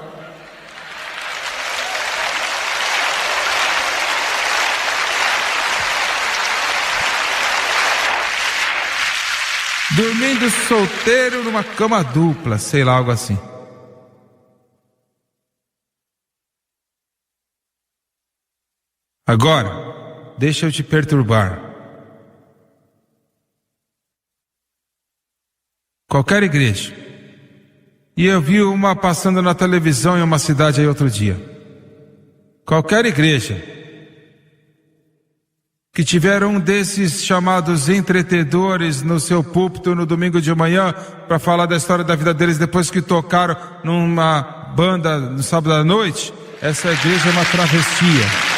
Dormindo solteiro numa cama dupla, sei lá, algo assim. Agora, deixa eu te perturbar. Qualquer igreja. E eu vi uma passando na televisão em uma cidade aí outro dia. Qualquer igreja que tiver um desses chamados entretedores no seu púlpito no domingo de manhã para falar da história da vida deles depois que tocaram numa banda no sábado à noite, essa igreja é uma travessia.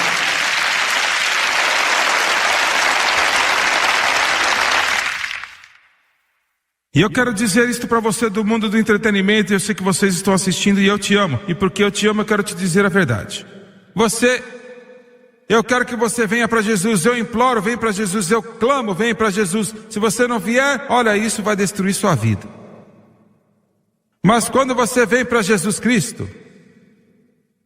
E eu quero dizer isto para você do mundo do entretenimento, e eu sei que vocês estão assistindo e eu te amo. E porque eu te amo, eu quero te dizer a verdade. Eu quero que você venha para Jesus, eu imploro, vem para Jesus, eu clamo, vem para Jesus. Se você não vier, olha, isso vai destruir sua vida. Mas quando você vem para Jesus Cristo,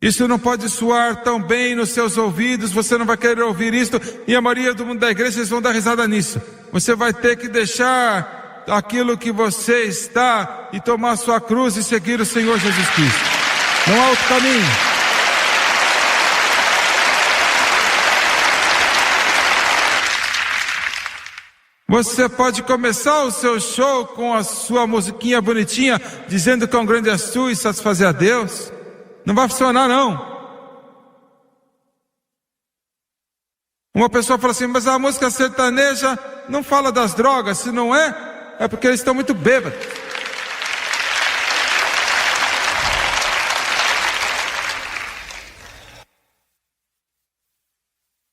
isso não pode soar tão bem nos seus ouvidos, você não vai querer ouvir isto, e a maioria do mundo da igreja, eles vão dar risada nisso. Você vai ter que deixar aquilo que você está e tomar sua cruz e seguir o Senhor Jesus Cristo. Não há outro caminho. Você pode começar o seu show com a sua musiquinha bonitinha, dizendo quão grande és tu e satisfazer a Deus. Não vai funcionar, não. Uma pessoa fala assim, mas a música sertaneja não fala das drogas, se não é porque eles estão muito bêbados.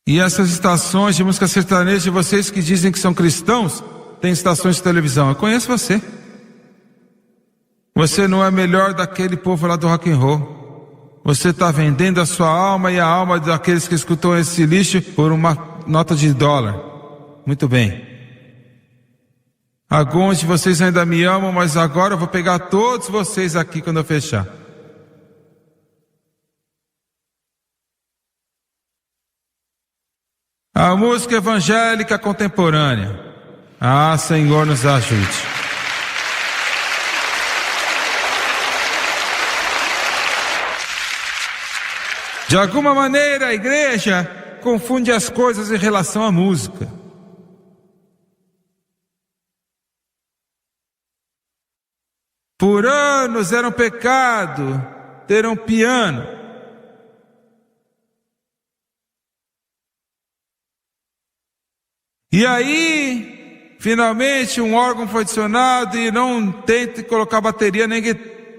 E essas estações de música sertaneja, vocês que dizem que são cristãos, têm estações de televisão. Eu conheço você. Você não é melhor daquele povo lá do rock and roll. Você está vendendo a sua alma e a alma daqueles que escutam esse lixo por uma nota de $1. Muito bem. Alguns de vocês ainda me amam, mas agora eu vou pegar todos vocês aqui quando eu fechar. A música evangélica contemporânea. Ah, Senhor, nos ajude. De alguma maneira a igreja confunde as coisas em relação à música. Por anos era um pecado ter um piano. E aí, finalmente, um órgão foi adicionado e não tente colocar bateria nem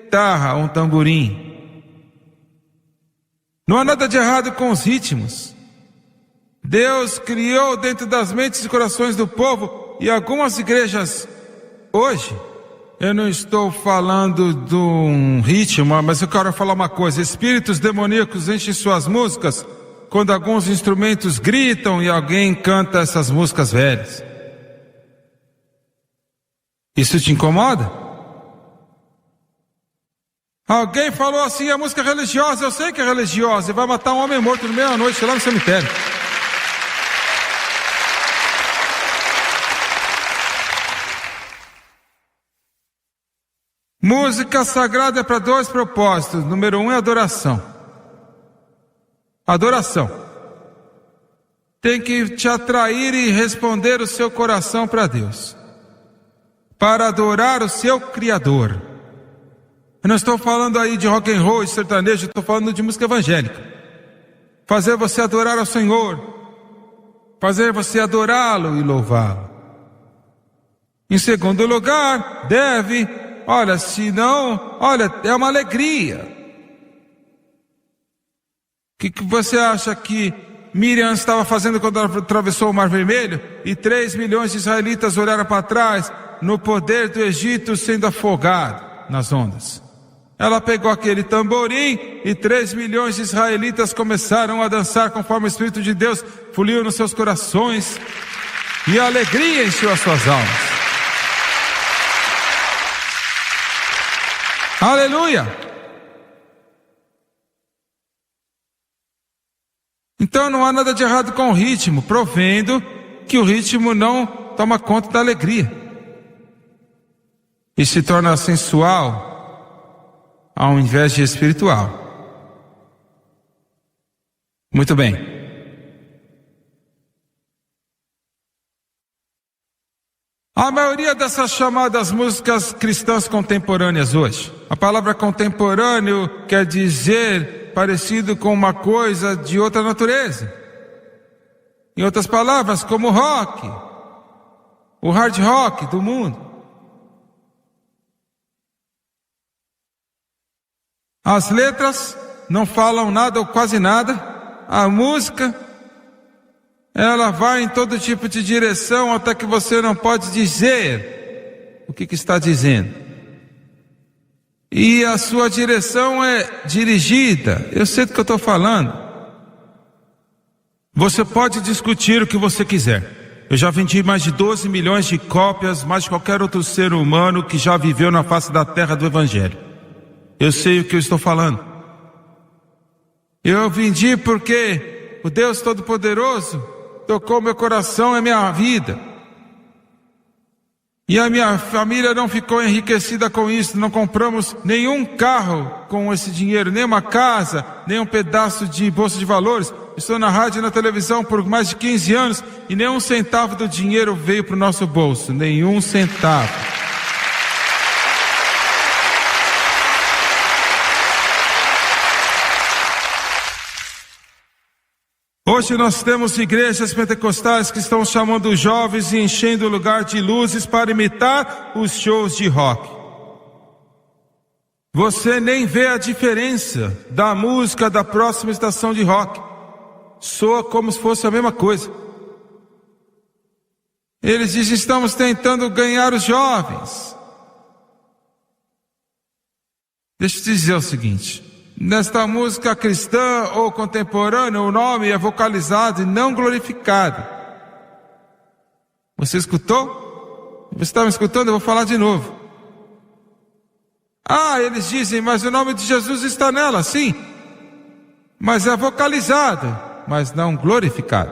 guitarra ou um tamborim. Não há nada de errado com os ritmos. Deus criou dentro das mentes e corações do povo, e algumas igrejas hoje, eu não estou falando de um ritmo, mas eu quero falar uma coisa: espíritos demoníacos enchem suas músicas quando alguns instrumentos gritam e alguém canta essas músicas velhas. Isso te incomoda? Alguém falou assim: a música é religiosa. Eu sei que é religiosa, e vai matar um homem morto no meio da noite lá no cemitério. Música sagrada é para dois propósitos. Número 1 é adoração. Adoração tem que te atrair e responder o seu coração para Deus, para adorar o seu Criador. Eu não estou falando aí de rock and roll e sertanejo, estou falando de música evangélica. Fazer você adorar ao Senhor, fazer você adorá-lo e louvá-lo. Em segundo lugar, se não, é uma alegria. O que você acha que Miriam estava fazendo quando ela atravessou o Mar Vermelho? E 3 milhões de israelitas olharam para trás, no poder do Egito sendo afogado nas ondas. Ela pegou aquele tamborim e 3 milhões de israelitas começaram a dançar conforme o Espírito de Deus fluiu nos seus corações, e a alegria encheu as suas almas. Aleluia! Então não há nada de errado com o ritmo, provendo que o ritmo não toma conta da alegria e se torna sensual ao invés de espiritual. Muito bem. A maioria dessas chamadas músicas cristãs contemporâneas hoje, a palavra contemporâneo quer dizer parecido com uma coisa de outra natureza. Em outras palavras, como rock, o hard rock do mundo. As letras não falam nada ou quase nada. A música, ela vai em todo tipo de direção até que você não pode dizer o que está dizendo. E a sua direção é dirigida. Eu sei do que eu estou falando. Você pode discutir o que você quiser. Eu já vendi mais de 12 milhões de cópias, mais de qualquer outro ser humano que já viveu na face da terra do Evangelho. Eu sei o que eu estou falando. Eu vendi porque o Deus Todo-Poderoso tocou meu coração e minha vida. E a minha família não ficou enriquecida com isso. Não compramos nenhum carro com esse dinheiro, nem uma casa, nem um pedaço de bolsa de valores. Estou na rádio e na televisão por mais de 15 anos e nenhum centavo do dinheiro veio para o nosso bolso. Nenhum centavo. Hoje nós temos igrejas pentecostais que estão chamando os jovens e enchendo o lugar de luzes para imitar os shows de rock. Você nem vê a diferença da música da próxima estação de rock. Soa como se fosse a mesma coisa. Eles dizem: estamos tentando ganhar os jovens. Deixa eu te dizer o seguinte: nesta música cristã ou contemporânea, o nome é vocalizado e não glorificado. Você escutou? Você estava me escutando? Eu vou falar de novo. Eles dizem: mas o nome de Jesus está nela. Sim, mas é vocalizado, mas não glorificado.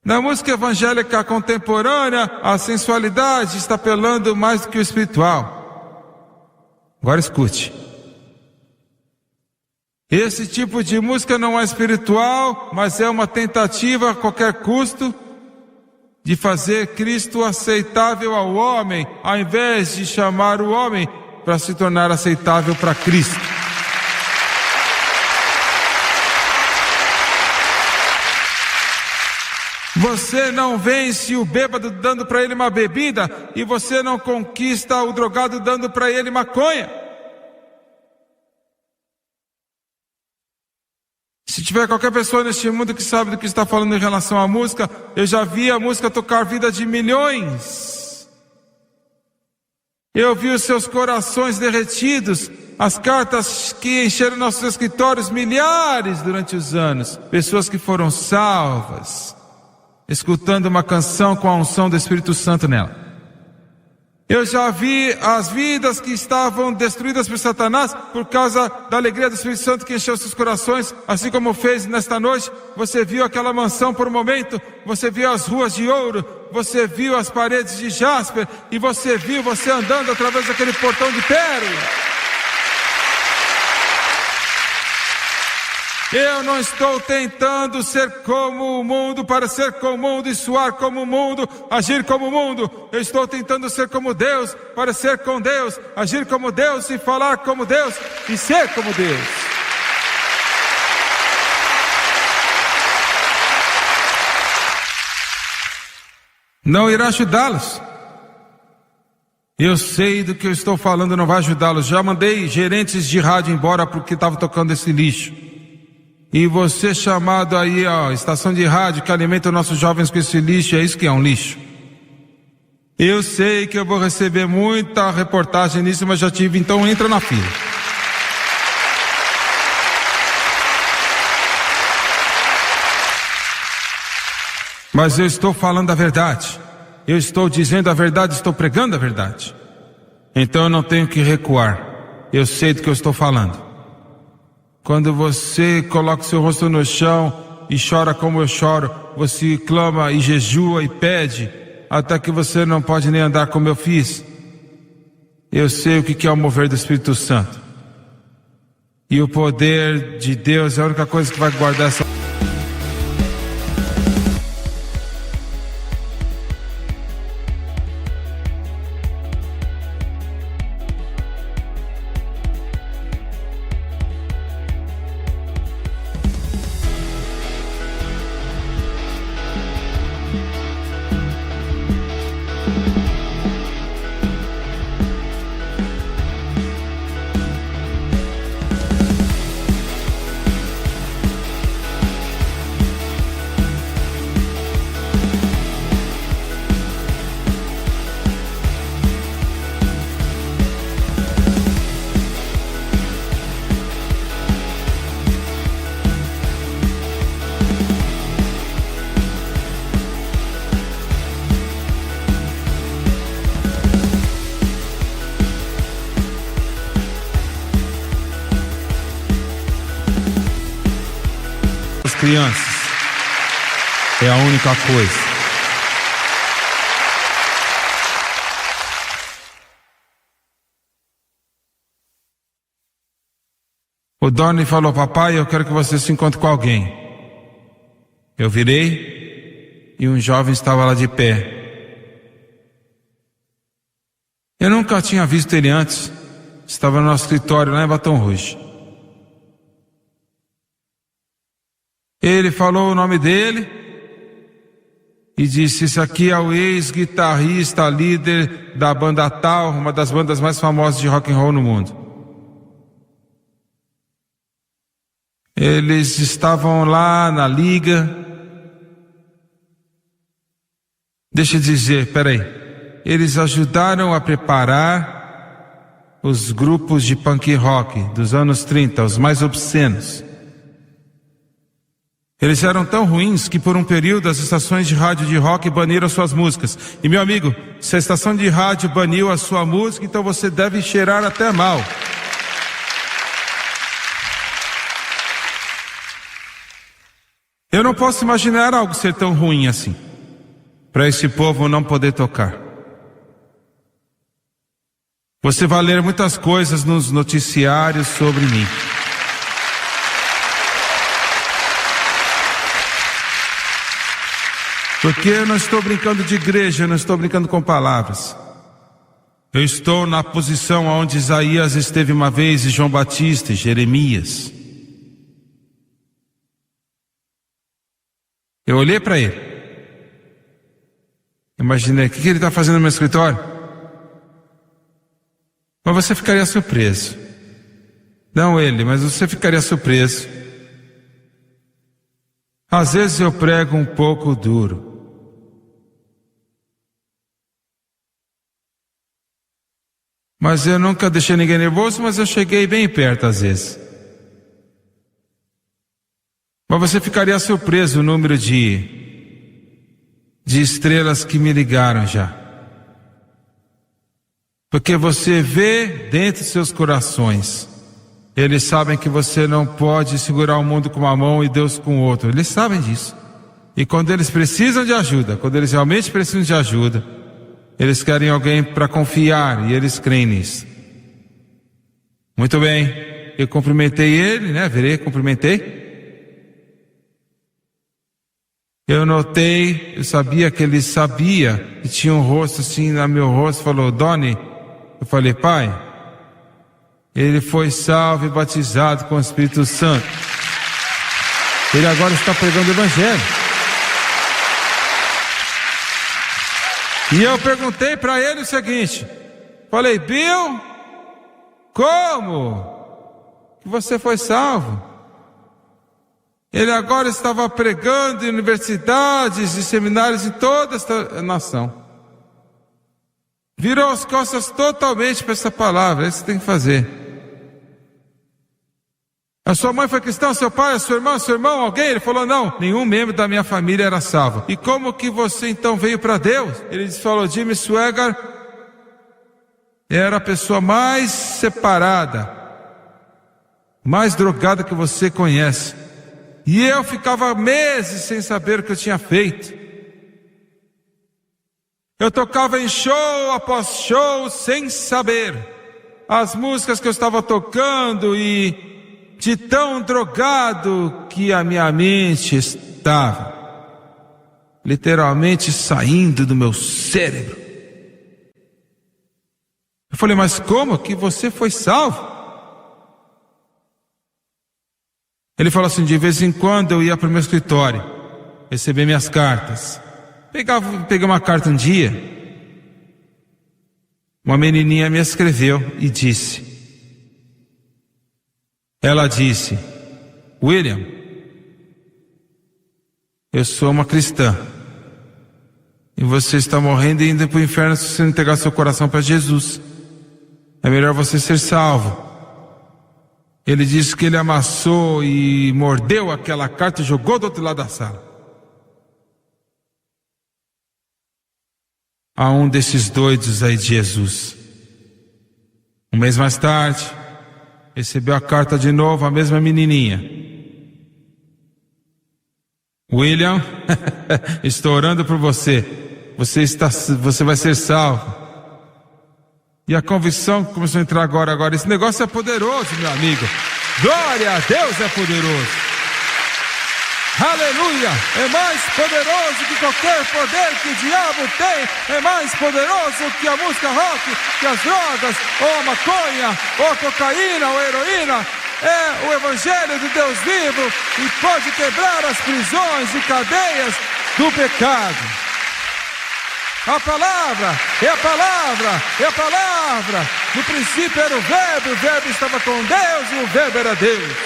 Na música evangélica contemporânea, a sensualidade está apelando mais do que o espiritual. Agora escute. Esse tipo de música não é espiritual, mas é uma tentativa a qualquer custo de fazer Cristo aceitável ao homem, ao invés de chamar o homem para se tornar aceitável para Cristo. Você não vence o bêbado dando para ele uma bebida, e você não conquista o drogado dando para ele maconha. Se tiver qualquer pessoa neste mundo que sabe do que está falando em relação à música, eu já vi a música tocar a vida de milhões. Eu vi os seus corações derretidos, as cartas que encheram nossos escritórios, milhares durante os anos. Pessoas que foram salvas, escutando uma canção com a unção do Espírito Santo nela. Eu já vi as vidas que estavam destruídas por Satanás por causa da alegria do Espírito Santo que encheu seus corações, assim como fez nesta noite. Você viu aquela mansão por um momento, você viu as ruas de ouro, você viu as paredes de jasper, e você viu você andando através daquele portão de pérola. Eu não estou tentando ser como o mundo, parecer como o mundo e soar como o mundo, agir como o mundo. Eu estou tentando ser como Deus, parecer com Deus, agir como Deus e falar como Deus e ser como Deus. Não irá ajudá-los. Eu sei do que eu estou falando, não vai ajudá-los. Já mandei gerentes de rádio embora porque estava tocando esse lixo. E você chamado aí, ó, estação de rádio que alimenta os nossos jovens com esse lixo, é isso que é um lixo. Eu sei que eu vou receber muita reportagem nisso, mas já tive, então entra na fila. Mas eu estou falando a verdade. Eu estou dizendo a verdade, estou pregando a verdade. Então eu não tenho que recuar. Eu sei do que eu estou falando. Quando você coloca o seu rosto no chão e chora como eu choro, você clama e jejua e pede, até que você não pode nem andar como eu fiz. Eu sei o que é o mover do Espírito Santo. E o poder de Deus é a única coisa que vai guardar essa... crianças. É a única coisa. O Donnie falou: papai, eu quero que você se encontre com alguém. Eu virei e um jovem estava lá de pé. Eu nunca tinha visto ele antes. Estava no nosso escritório lá em Baton Rouge. Ele falou o nome dele e disse: esse aqui é o ex-guitarrista, líder da banda tal, uma das bandas mais famosas de rock and roll no mundo. Eles estavam lá na liga. Deixa eu dizer, peraí. Eles ajudaram a preparar os grupos de punk rock dos anos 30, os mais obscenos. Eles eram tão ruins que por um período as estações de rádio de rock baniram suas músicas. E meu amigo, se a estação de rádio baniu a sua música, então você deve cheirar até mal. Eu não posso imaginar algo ser tão ruim assim, para esse povo não poder tocar. Você vai ler muitas coisas nos noticiários sobre mim. Porque eu não estou brincando de igreja, eu não estou brincando com palavras. Eu estou na posição onde Isaías esteve uma vez, e João Batista, e Jeremias. Eu olhei para ele Imaginei, o que ele está fazendo no meu escritório? Mas você ficaria surpreso. Não ele, mas você ficaria surpreso. Às vezes eu prego um pouco duro. Mas eu nunca deixei ninguém nervoso, mas eu cheguei bem perto às vezes. Mas você ficaria surpreso o número de estrelas que me ligaram já. Porque você vê dentro de seus corações. Eles sabem que você não pode segurar o mundo com uma mão e Deus com outra. Eles sabem disso. E quando eles precisam de ajuda, quando eles realmente precisam de ajuda, eles querem alguém para confiar e eles creem nisso. Muito bem, eu cumprimentei ele, né? Cumprimentei. Eu notei, eu sabia que ele sabia, e tinha um rosto assim no meu rosto, falou, Doni, eu falei, pai, ele foi salvo e batizado com o Espírito Santo. Ele agora está pregando o Evangelho. E eu perguntei para ele o seguinte, falei, Bill, como que você foi salvo? Ele agora estava pregando em universidades e seminários em toda esta nação. Virou as costas totalmente para essa palavra, é isso que tem que fazer. A sua mãe foi cristã, seu pai, a sua irmã, seu irmão, alguém? Ele falou, não, nenhum membro da minha família era salvo. E como que você então veio para Deus? Ele falou, Jimmy Swaggart era a pessoa mais separada, mais drogada que você conhece. E eu ficava meses sem saber o que eu tinha feito. Eu tocava em show após show sem saber as músicas que eu estava tocando e de tão drogado que a minha mente estava, literalmente saindo do meu cérebro. Eu falei, mas como que você foi salvo? Ele falou assim, de vez em quando eu ia para o meu escritório, receber minhas cartas. Peguei uma carta um dia, uma menininha me escreveu e disse, ela disse, William, eu sou uma cristã, e você está morrendo e indo para o inferno se você não entregar seu coração para Jesus. É melhor você ser salvo. Ele disse que ele amassou e mordeu aquela carta e jogou do outro lado da sala. A um desses doidos aí de Jesus. Um mês mais tarde, recebeu a carta de novo, a mesma menininha. William, estou orando por você. Você vai ser salvo. E a convicção começou a entrar agora. Esse negócio é poderoso, meu amigo. Glória a Deus, é poderoso. Aleluia! É mais poderoso que qualquer poder que o diabo tem. É mais poderoso que a música rock, que as drogas, ou a maconha, ou a cocaína, ou a heroína. É o Evangelho do Deus vivo e pode quebrar as prisões e cadeias do pecado. A palavra, é a palavra, é a palavra. No princípio era o verbo estava com Deus e o verbo era Deus.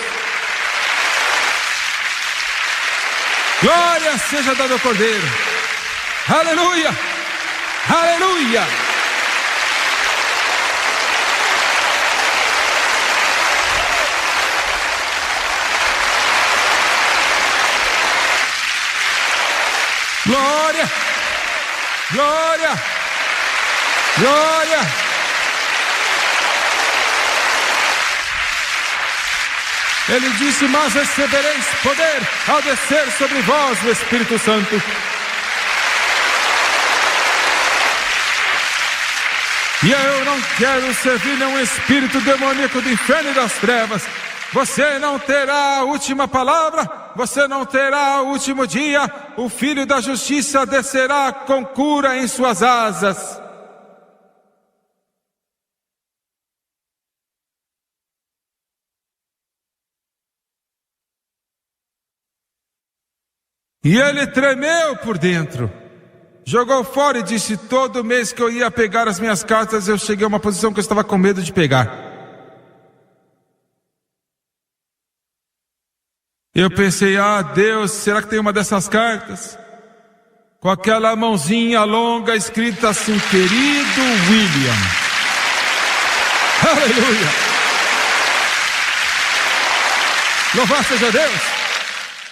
Glória seja dada ao Cordeiro. Aleluia, aleluia. Glória. Glória! Glória! Ele disse, mas recebereis poder ao descer sobre vós o Espírito Santo. E eu não quero servir nenhum espírito demoníaco do inferno e das trevas. Você não terá a última palavra, você não terá o último dia. O Filho da Justiça descerá com cura em suas asas. E ele tremeu por dentro. Jogou fora e disse: todo mês que eu ia pegar as minhas cartas, eu cheguei a uma posição que eu estava com medo de pegar. Eu pensei: ah, Deus, será que tem uma dessas cartas? Com aquela mãozinha longa escrita assim: querido William. Aleluia! Louvado seja Deus!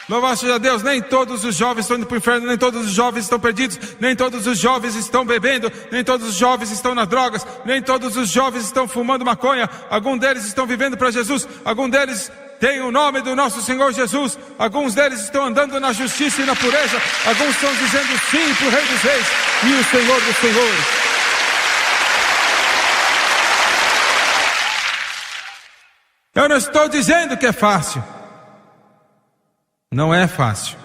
Louvado seja Deus! Nem todos os jovens estão indo para o inferno, nem todos os jovens estão perdidos, nem todos os jovens estão bebendo, nem todos os jovens estão nas drogas, nem todos os jovens estão fumando maconha. Alguns deles estão vivendo para Jesus, alguns deles têm o nome do nosso Senhor Jesus, alguns deles estão andando na justiça e na pureza, alguns estão dizendo sim para o Rei dos Reis e o Senhor dos Senhores. Eu não estou dizendo que é fácil. Não é fácil.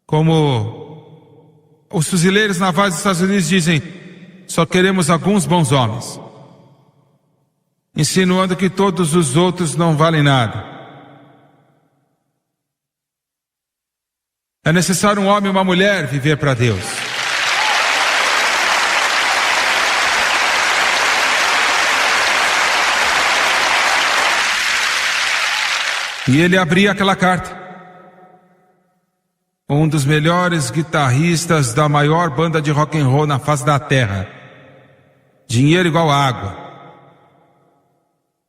Como os fuzileiros navais dos Estados Unidos dizem: só queremos alguns bons homens, insinuando que todos os outros não valem nada. É necessário um homem e uma mulher viver para Deus. E ele abria aquela carta. Um dos melhores guitarristas da maior banda de rock and roll na face da terra. Dinheiro igual água.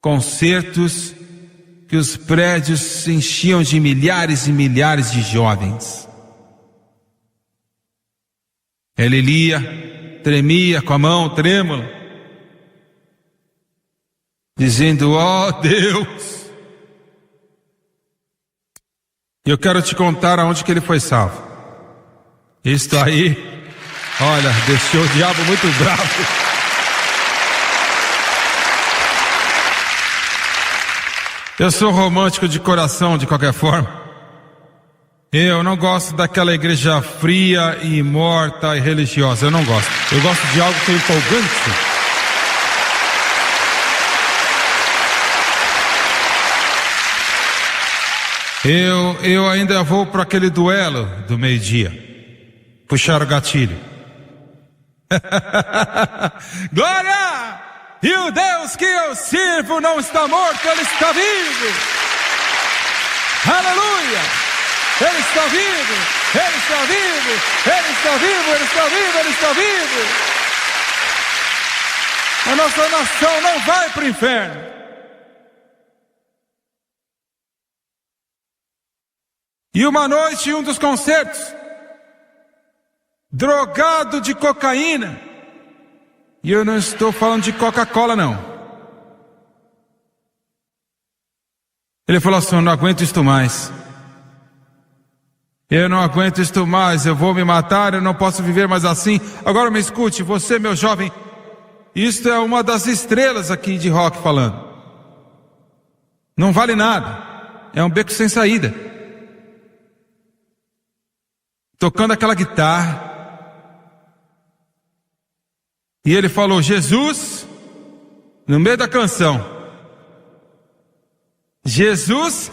Concertos que os prédios se enchiam de milhares e milhares de jovens. Ele lia, tremia com a mão trêmula, dizendo: ó Deus, eu quero te contar aonde que ele foi salvo. Isto aí, olha, deixou o diabo muito bravo. Eu sou romântico de coração, de qualquer forma. Eu não gosto daquela igreja fria e morta e religiosa. Eu não gosto. Eu gosto de algo que é empolgante. Eu ainda vou para aquele duelo do meio-dia. Puxar o gatilho. Glória! E o Deus que eu sirvo não está morto, Ele está vivo. Aleluia! Ele está vivo! Ele está vivo! Ele está vivo! Ele está vivo! Ele está vivo! A nossa nação não vai para o inferno. E uma noite, em um dos concertos, drogado de cocaína, e eu não estou falando de Coca-Cola, não. Ele falou assim: eu não aguento isto mais. Eu não aguento isto mais, eu vou me matar, eu não posso viver mais assim. Agora me escute, você, meu jovem, isto é uma das estrelas aqui de rock falando. Não vale nada, é um beco sem saída. Tocando aquela guitarra. E ele falou: Jesus, no meio da canção. Jesus,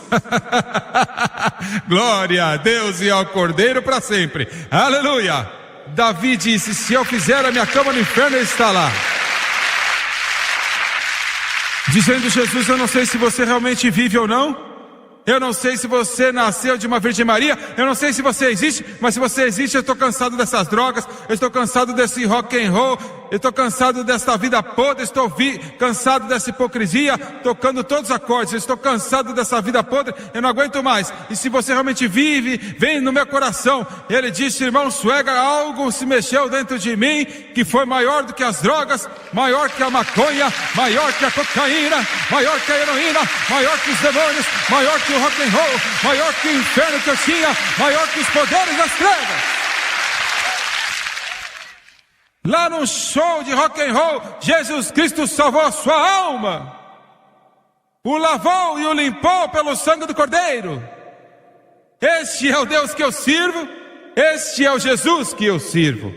glória a Deus e ao Cordeiro para sempre. Aleluia. Davi disse: se eu fizer a minha cama no inferno, ele está lá. Dizendo: Jesus, eu não sei se você realmente vive ou não. Eu não sei se você nasceu de uma Virgem Maria. Eu não sei se você existe. Mas se você existe, eu estou cansado dessas drogas. Eu estou cansado desse rock and roll. Eu estou cansado dessa vida podre. Estou cansado dessa hipocrisia, tocando todos os acordes. Eu estou cansado dessa vida podre. Eu não aguento mais. E se você realmente vive, vem no meu coração. Ele disse: irmão Suega, algo se mexeu dentro de mim que foi maior do que as drogas, maior que a maconha, maior que a cocaína, maior que a heroína, maior que os demônios, maior que o rock and roll, maior que o inferno que eu tinha, maior que os poderes das trevas. Lá no show de rock and roll, Jesus Cristo salvou a sua alma, o lavou e o limpou pelo sangue do Cordeiro. Este é o Deus que eu sirvo, este é o Jesus que eu sirvo.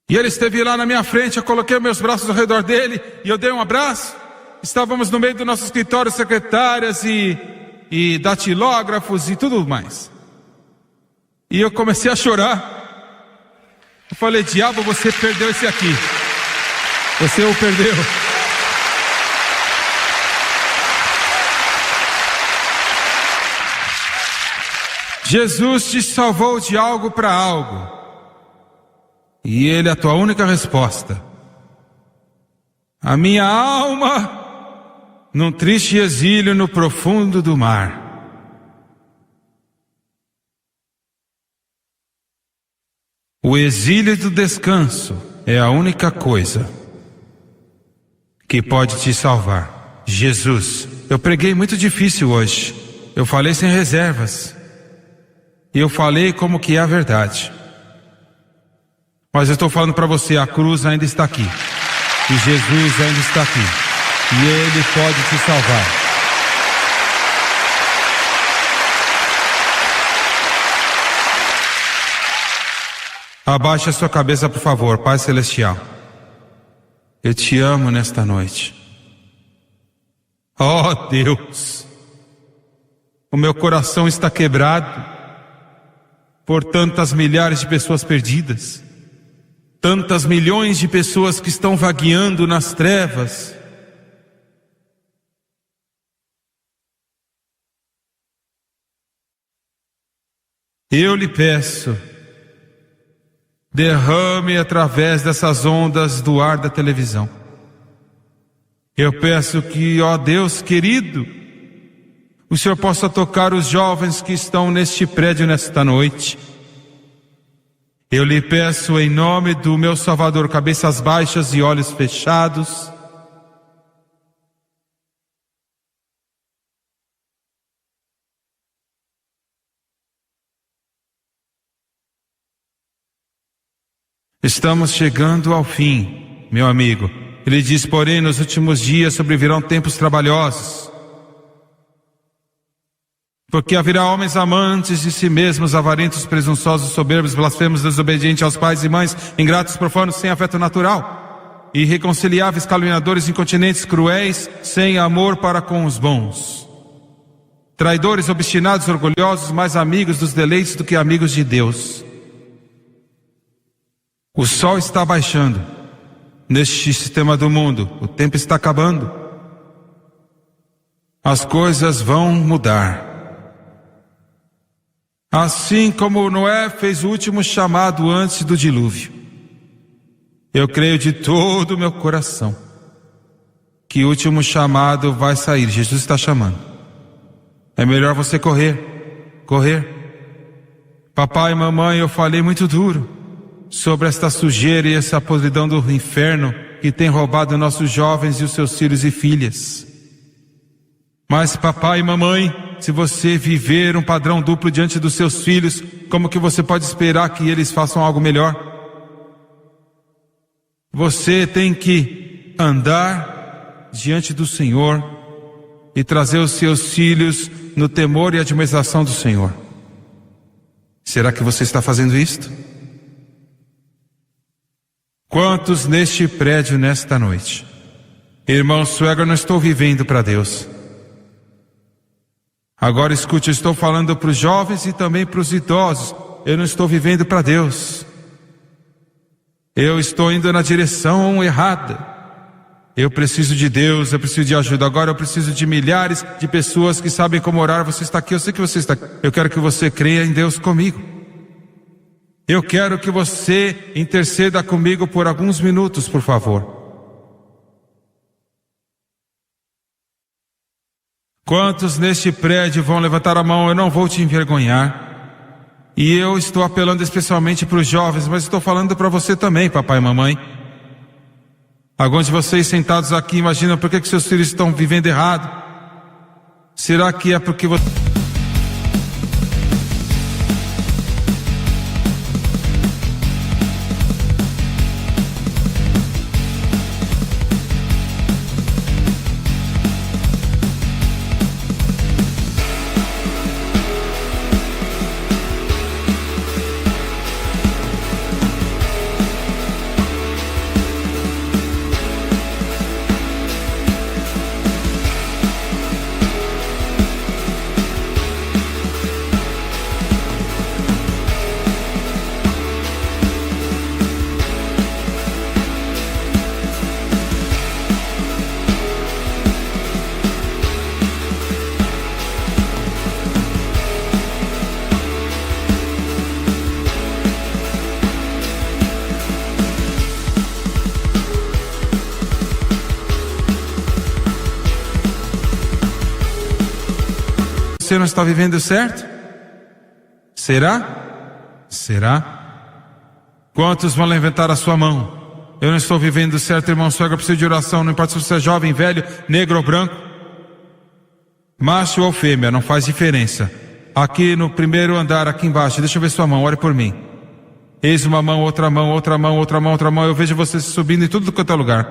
E ele esteve lá na minha frente, eu coloquei meus braços ao redor dele e eu dei um abraço. Estávamos no meio do nosso escritório, secretárias e datilógrafos e tudo mais. E eu comecei a chorar. Eu falei: diabo, você perdeu esse aqui. Você o perdeu. Jesus te salvou de algo para algo. E Ele é a tua única resposta. A minha alma, num triste exílio no profundo do mar. O exílio do descanso é a única coisa que pode te salvar. Jesus. Eu preguei muito difícil hoje. Eu falei sem reservas. E eu falei como que é a verdade. Mas eu estou falando para você, a cruz ainda está aqui. E Jesus ainda está aqui. E Ele pode te salvar. Abaixe a sua cabeça, por favor, Pai Celestial. Eu te amo nesta noite. Oh Deus, o meu coração está quebrado por tantas milhares de pessoas perdidas, tantas milhões de pessoas que estão vagueando nas trevas. Eu lhe peço, derrame através dessas ondas do ar da televisão. Eu peço que, ó Deus querido, o Senhor possa tocar os jovens que estão neste prédio nesta noite. Eu lhe peço em nome do meu Salvador, cabeças baixas e olhos fechados. Estamos chegando ao fim, meu amigo. Ele diz, porém, nos últimos dias sobrevirão tempos trabalhosos. Porque haverá homens amantes de si mesmos, avarentos, presunçosos, soberbos, blasfemos, desobedientes aos pais e mães, ingratos, profanos, sem afeto natural, irreconciliáveis, caluniadores, incontinentes, cruéis, sem amor para com os bons, traidores, obstinados, orgulhosos, mais amigos dos deleites do que amigos de Deus. O sol está baixando neste sistema do mundo, o tempo está acabando, as coisas vão mudar. Assim como Noé fez o último chamado antes do dilúvio, eu creio de todo o meu coração que o último chamado vai sair. Jesus está chamando. É melhor você correr. Papai e mamãe, eu falei muito duro sobre esta sujeira e essa podridão do inferno que tem roubado nossos jovens e os seus filhos e filhas. Mas papai e mamãe, se você viver um padrão duplo diante dos seus filhos, como que você pode esperar que eles façam algo melhor? Você tem que andar diante do Senhor e trazer os seus filhos no temor e admiração do Senhor. Será que você está fazendo isto? Quantos neste prédio nesta noite? Irmão Suegro, eu não estou vivendo para Deus. Agora escute, eu estou falando para os jovens e também para os idosos. Eu não estou vivendo para Deus. Eu estou indo na direção errada. Eu preciso de Deus, eu preciso de ajuda. Agora eu preciso de milhares de pessoas que sabem como orar. Você está aqui, eu sei que você está aqui. Eu quero que você creia em Deus comigo. Eu quero que você interceda comigo por alguns minutos, por favor. Quantos neste prédio vão levantar a mão? Eu não vou te envergonhar. E eu estou apelando especialmente para os jovens, mas estou falando para você também, papai e mamãe. Alguns de vocês sentados aqui imaginam por que seus filhos estão vivendo errado. Será que é porque você... você não está vivendo certo? Será? Será? Quantos vão levantar a sua mão? Eu não estou vivendo certo, irmão Suegra, eu preciso de oração. Não importa se você é jovem, velho, negro ou branco, macho ou fêmea, não faz diferença. Aqui no primeiro andar, aqui embaixo, deixa eu ver sua mão, ore por mim. Eis uma mão, outra mão, outra mão, outra mão, outra mão. Eu vejo você subindo em tudo quanto é lugar.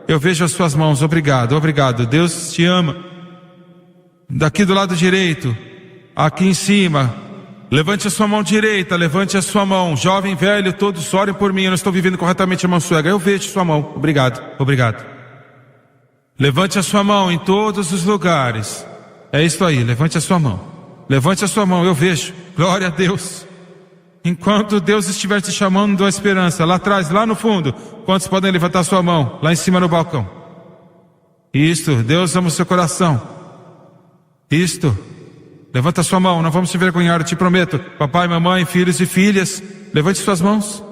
Eu vejo as suas mãos, obrigado, obrigado. Deus te ama. Daqui do lado direito, aqui em cima, levante a sua mão direita, levante a sua mão. Jovem, velho, todos orem por mim. Eu não estou vivendo corretamente, irmão Suegra. Eu vejo sua mão, obrigado, obrigado. Levante a sua mão em todos os lugares. É isso aí, levante a sua mão. Levante a sua mão, eu vejo. Glória a Deus. Enquanto Deus estiver te chamando da esperança, lá atrás, lá no fundo, quantos podem levantar a sua mão? Lá em cima no balcão. Isto, Deus ama o seu coração. Isto, levanta a sua mão, não vamos te envergonhar, eu te prometo. Papai, mamãe, filhos e filhas, levante suas mãos.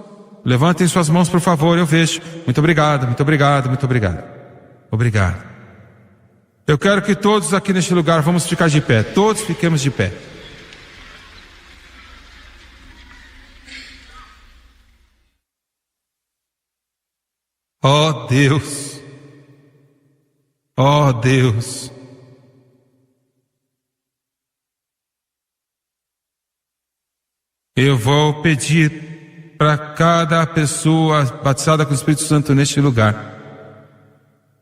Levantem suas mãos, por favor, eu vejo. Muito obrigado, muito obrigado, muito obrigado. Obrigado. Eu quero que todos aqui neste lugar vamos ficar de pé. Todos fiquemos de pé. Oh Deus. Oh Deus. Eu vou pedir para cada pessoa batizada com o Espírito Santo neste lugar.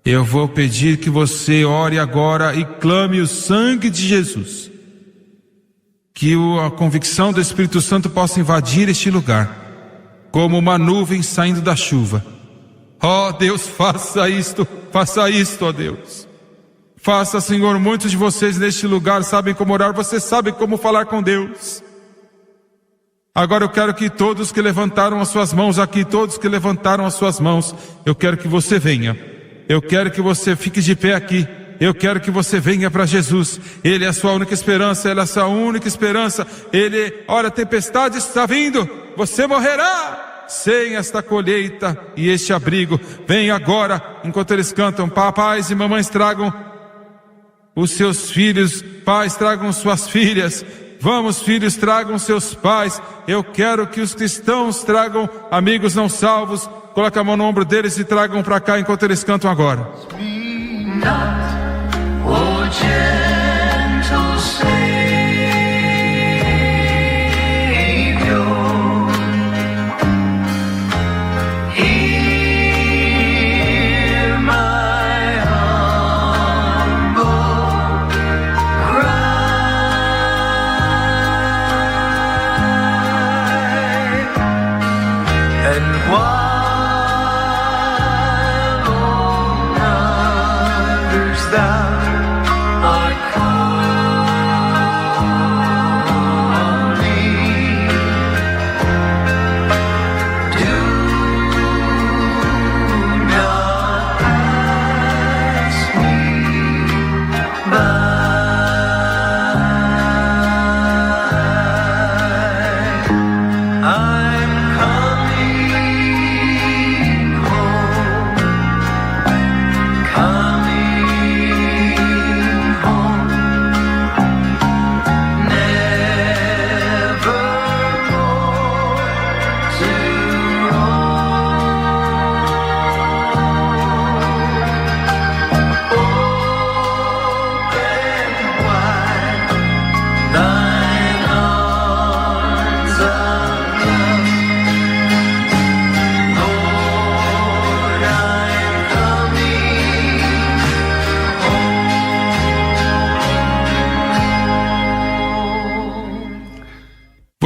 Eu vou pedir que você ore agora e clame o sangue de Jesus. Que a convicção do Espírito Santo possa invadir este lugar, como uma nuvem saindo da chuva. Oh Deus, faça isto, ó Deus. Faça, Senhor, muitos de vocês neste lugar sabem como orar, vocês sabem como falar com Deus. Agora eu quero que todos que levantaram as suas mãos aqui, todos que levantaram as suas mãos, eu quero que você venha. Eu quero que você fique de pé aqui. Eu quero que você venha para Jesus. Ele é a sua única esperança, Ele é a sua única esperança. Olha, a tempestade está vindo. Você morrerá sem esta colheita e este abrigo. Vem agora, enquanto eles cantam. Papais e mamães, tragam os seus filhos. Pais, tragam suas filhas. Vamos, filhos, tragam seus pais. Eu quero que os cristãos tragam amigos não salvos. Coloca a mão no ombro deles e tragam para cá enquanto eles cantam agora.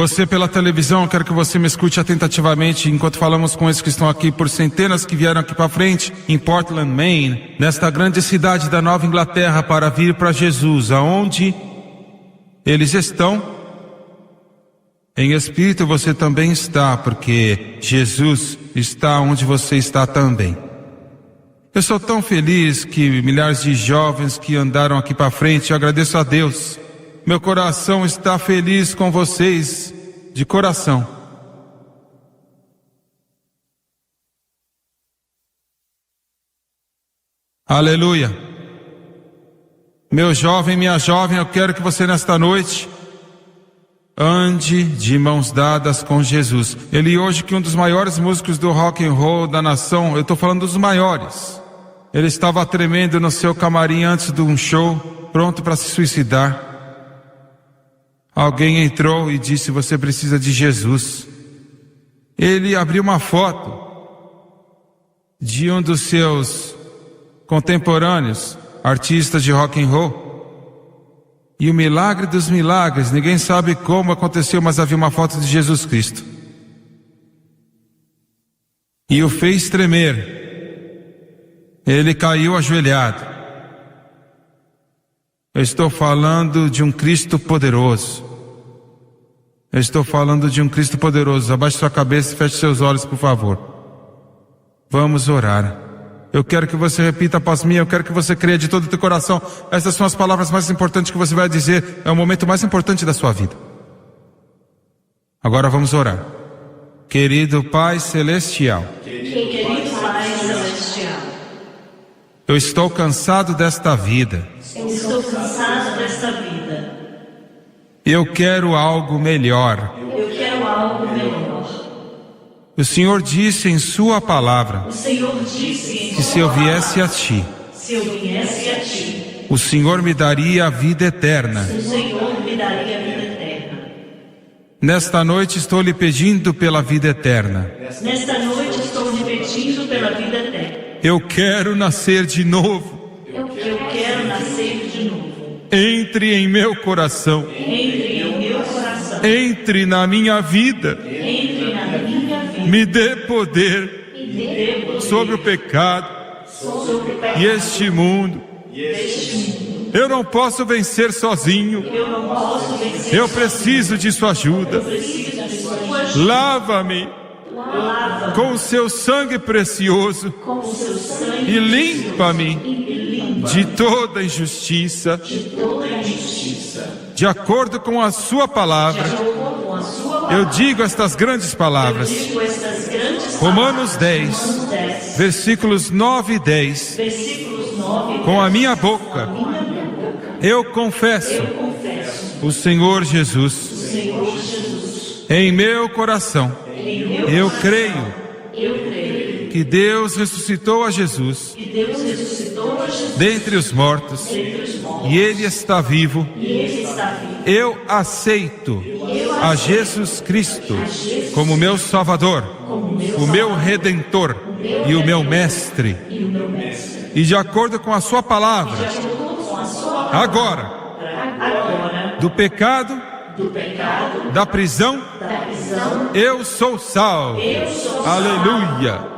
Você pela televisão, eu quero que você me escute atentativamente enquanto falamos com esses que estão aqui por centenas que vieram aqui para frente em Portland, Maine, nesta grande cidade da Nova Inglaterra para vir para Jesus, aonde eles estão. Em espírito você também está, porque Jesus está onde você está também. Eu sou tão feliz que milhares de jovens que andaram aqui para frente, eu agradeço a Deus. Meu coração está feliz com vocês, de coração. Aleluia. Meu jovem, minha jovem, eu quero que você nesta noite ande de mãos dadas com Jesus. Ele hoje, que um dos maiores músicos do rock and roll da nação, eu estou falando dos maiores. Ele estava tremendo no seu camarim antes de um show, pronto para se suicidar. Alguém entrou e disse: você precisa de Jesus. Ele abriu uma foto de um dos seus contemporâneos, artistas de rock and roll. E o milagre dos milagres, ninguém sabe como aconteceu, mas havia uma foto de Jesus Cristo. E o fez tremer. Ele caiu ajoelhado. Eu estou falando de um Cristo poderoso. Eu estou falando de um Cristo poderoso. Abaixe sua cabeça e feche seus olhos, por favor. Vamos orar. Eu quero que você repita após mim. Eu quero que você creia de todo o teu coração. Essas são as palavras mais importantes que você vai dizer. É o momento mais importante da sua vida. Agora vamos orar. Querido Pai Celestial, eu estou cansado desta vida. Eu quero algo melhor. O Senhor disse em sua palavra que se eu viesse a Ti, o Senhor me daria a vida eterna. Nesta noite estou lhe pedindo pela vida eterna. Eu quero nascer de novo. Entre em meu coração. Entre na minha vida. Me dê poder sobre o pecado e este mundo. Eu não posso vencer sozinho. Eu preciso de sua ajuda. Lava-me com o seu sangue precioso e limpa-me de toda injustiça. De acordo com a sua palavra, eu digo estas grandes palavras. Romanos 10, versículos 9 e 10. Com a minha boca eu confesso o Senhor Jesus. Em meu coração eu creio que Deus ressuscitou a Jesus dentre os mortos e Ele está vivo. Eu aceito a Jesus Cristo como meu Salvador, o meu Redentor e o meu Mestre. E de acordo com a sua palavra, agora, do pecado, da prisão, eu sou salvo. Aleluia.